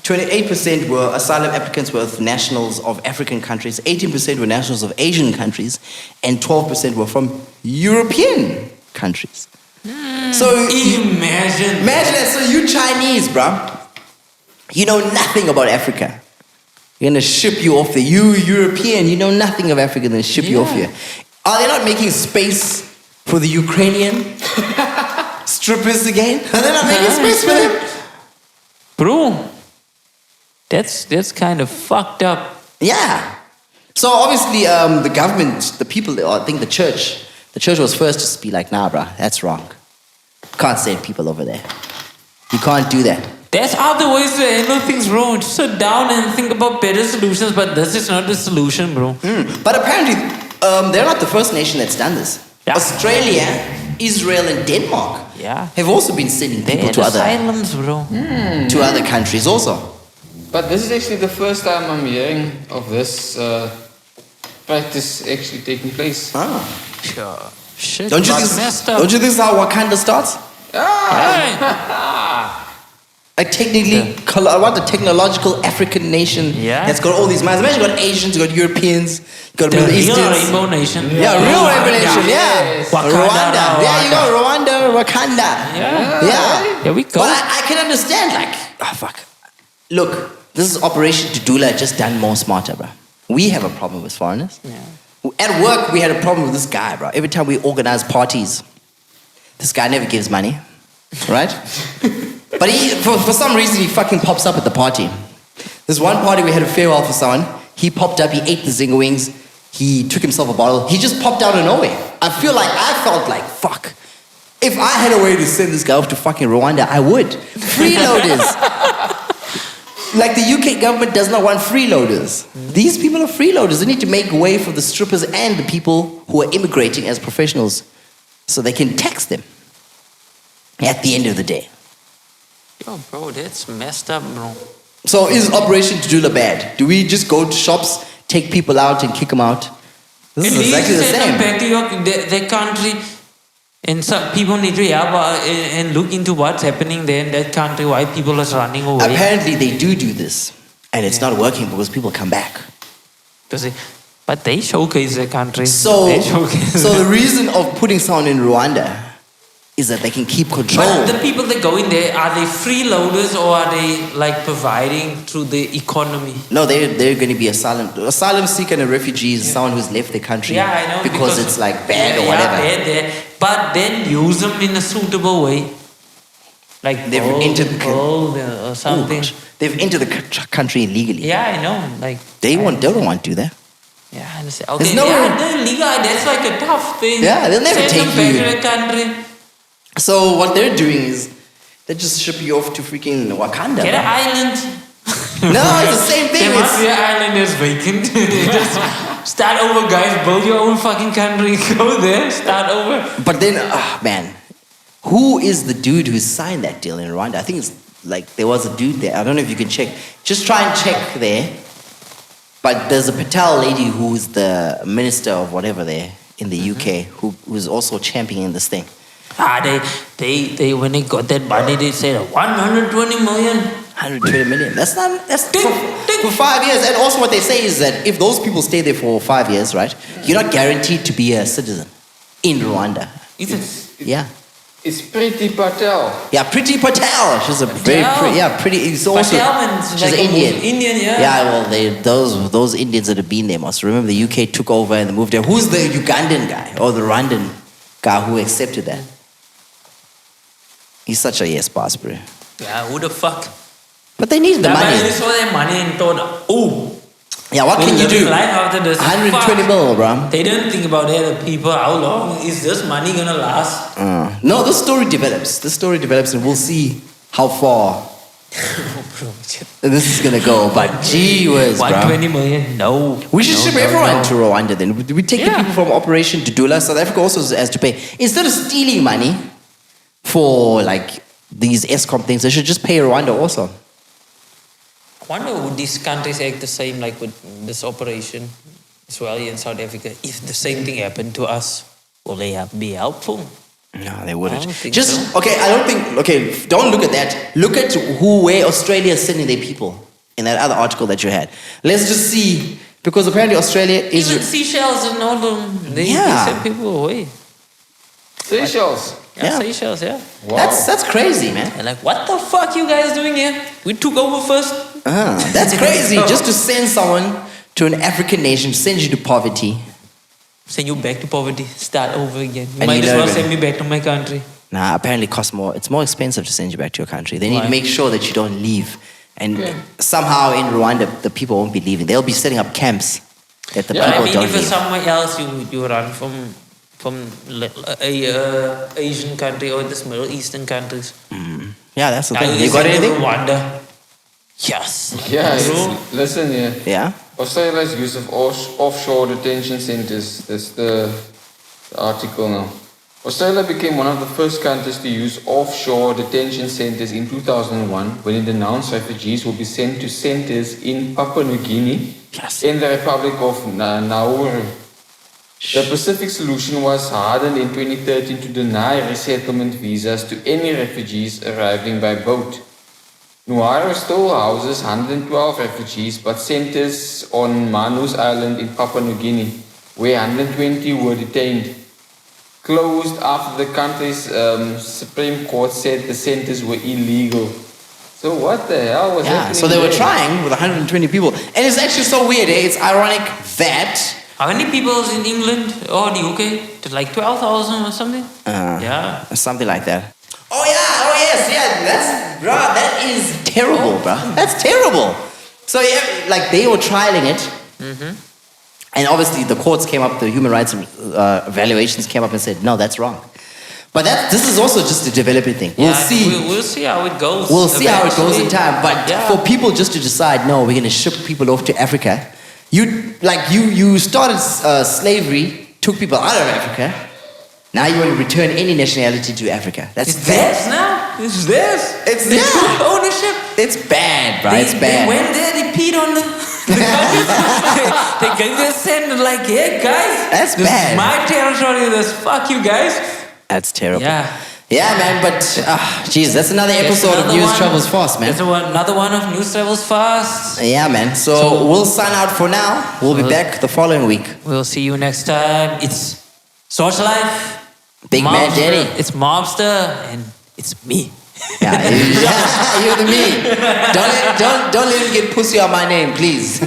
28% were asylum applicants were nationals of African countries. 18% were nationals of Asian countries, and 12% were from European countries. So Imagine that. So you Chinese, bruh, you know nothing about Africa. You're gonna ship you off there. You European, you know nothing of Africa, then ship you off here. Are they not making space for the Ukrainian strippers again? Are they not making space for them? Bro, that's kind of fucked up. Yeah. So obviously, the government, the people, I think the church was first to be like, nah, bruh, that's wrong. Can't send people over there. You can't do that. There's other ways to handle things, bro. Just sit down and think about better solutions, but this is not the solution, bro. But apparently, they're not the first nation that's done this. Yeah. Australia, Israel, and Denmark have also been sending people to silence, bro. to other countries also. But this is actually the first time I'm hearing of this practice actually taking place. Sure. Shit, Don't you that's think? messed up. Don't you think this is how Wakanda starts? A technological African nation that's got all these minds. Imagine you got Asians, you got Europeans, you got Middle The real Easterns. rainbow nation. Yeah, real rainbow nation. Yeah, Yes. Rwanda. Yeah, you go Rwanda, Wakanda. Yeah. Here we go. But I can understand, like, oh fuck. Look, this is Operation Tudula just done more smarter, bro. We have a problem with foreigners. Yeah. At work, we had a problem with this guy, bro. Every time we organize parties, this guy never gives money, right? But for some reason, he fucking pops up at the party. There's one party we had a farewell for someone. He popped up, he ate the zinger wings, he took himself a bottle. He just popped out of nowhere. I felt like, fuck. If I had a way to send this guy off to fucking Rwanda, I would. Freeloaders. Like the UK government does not want freeloaders. These people are freeloaders. They need to make way for the strippers and the people who are immigrating as professionals so they can tax them at the end of the day. Yo, bro, that's messed up, bro. So is Operation Tudula bad? Do we just go to shops, take people out and kick them out? This is exactly the Send them same. back to their country, and some people need to help and look into what's happening there in that country, why people are running away. Apparently they do this, and it's not working because people come back. But they showcase their country. So They showcase the reason of putting someone in Rwanda is that they can keep control. But the people that go in there, are they freeloaders or are they like providing through the economy? No, they're going to be asylum seeker and a refugee is someone who's left the country Yeah, I know. because it's like bad or whatever. Yeah, there. But then use them in a suitable way. Like They've entered the or something. They've entered the country illegally. Yeah, I know. Like They don't want to do that. Yeah, I understand. Okay, There's no they're legal. That's like a tough thing. Yeah, they'll never Send take them back you. to the country. So what they're doing is they just ship you off to freaking Wakanda. Get an island. No, it's the same thing. There must be an island that's vacant. Just start over, guys. Build your own fucking country. Go there. Start over. But then, man, who is the dude who signed that deal in Rwanda? I think it's like there was a dude there. I don't know if you can check. Just try and check there. But there's a Patel lady who's the minister of whatever there in the UK who's also championing this thing. They when they got that money, they said 120 million. 120 million. That's for 5 years. And also what they say is that if those people stay there for 5 years, right, you're not guaranteed to be a citizen in Rwanda. Is it? Yeah. It's Priti Patel. Yeah, Priti Patel. She's a very pretty. It's also she's like Indian. Indian, yeah. Yeah, well, those Indians that have been there must remember the UK took over and moved there. Who's the Ugandan guy or the Rwandan guy who accepted that? He's such a yes boss, bro. Yeah, who the fuck? But they need the But money. they saw their money and thought, oh, Yeah, what can you do? life after this. 120 Fuck. mil, bro. They didn't think about the other people. How long is this money gonna last? No, this story develops. This story develops, and we'll see how far this is gonna go. But gee whiz, bro. 120 million? No. We should No, ship no, everyone no. to Rwanda then. We take the Yeah. people from Operation Dudula. South Africa also has to pay. Instead of stealing money for like these Eskom things, they should just pay Rwanda also. I wonder would these countries act the same like with this operation as well here in South Africa? If the same thing happened to us, will they be helpful? No, they wouldn't. I don't think Just so. okay. I don't think. Okay, don't look at that. Look at where Australia is sending their people in that other article that you had. Let's just see, because apparently Australia is. Even Seychelles and all them, they Yeah. send people away. Seychelles. Yeah. Seychelles, yeah. Wow. That's crazy, man. They're like, what the fuck you guys doing here? We took over first. That's crazy. Just to send someone to an African nation, send you to poverty. Send you back to poverty. Start over again. You And might you as know well it. send me back to my country. Nah, apparently it costs more. It's more expensive to send you back to your country. They need Why? to make sure that you don't leave. And Okay. somehow in Rwanda, the people won't be leaving. They'll be setting up camps that the Yeah, people I mean, don't if it's leave. somewhere else, you run from a Asian country or this Middle Eastern countries. Yeah, that's the Now thing. You got send anything? Rwanda. Yes. Yeah, Bro. listen here. Yeah? Australia's use of offshore detention centers. That's the article now. Australia became one of the first countries to use offshore detention centers in 2001 when it announced refugees will be sent to centers in Papua New Guinea Yes. in the Republic of Nauru. The Pacific solution was hardened in 2013 to deny resettlement visas to any refugees arriving by boat. Nauru still houses 112 refugees, but centers on Manus Island in Papua New Guinea, where 120 were detained, closed after the country's Supreme Court said the centers were illegal. So what the hell was Yeah, happening so they were there? trying with 120 people. And it's actually so weird, eh? It's ironic that... How many people is in England or the UK? Like 12,000 or something? Yeah. Something like that. Oh yeah, oh yes, yeah, that's, bro, that is terrible, bro. That's terrible. So yeah, like they were trialing it. And obviously the courts came up, the human rights evaluations came up and said, no, that's wrong. But this is also just a developing thing. We'll Yeah, see. We'll see how it goes. We'll see how it goes in eventually. time. But Yeah. for people just to decide, no, we're going to ship people off to Africa. You started slavery, took people out of Africa. Now you want to return any nationality to Africa. That's It's bad. theirs now. It's theirs. It's They yeah. took ownership. It's bad, bro. It's They bad. went there, they peed on the they gave their send like, yeah, guys. That's this bad. is my territory. This fuck you guys. That's terrible. Yeah. Yeah, man. But jeez, that's another episode of Another News one. Travels Fast, man. That's another one of News Travels Fast. Yeah, man. So we'll sign out for now. We'll be back the following week. We'll see you next time. It's Social Life. Big man Mobster. Danny. It's Mobster and it's me. Yeah, you're the me. Don't let him get pussy on my name, please.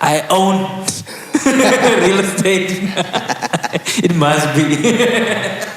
I own real estate. It must be.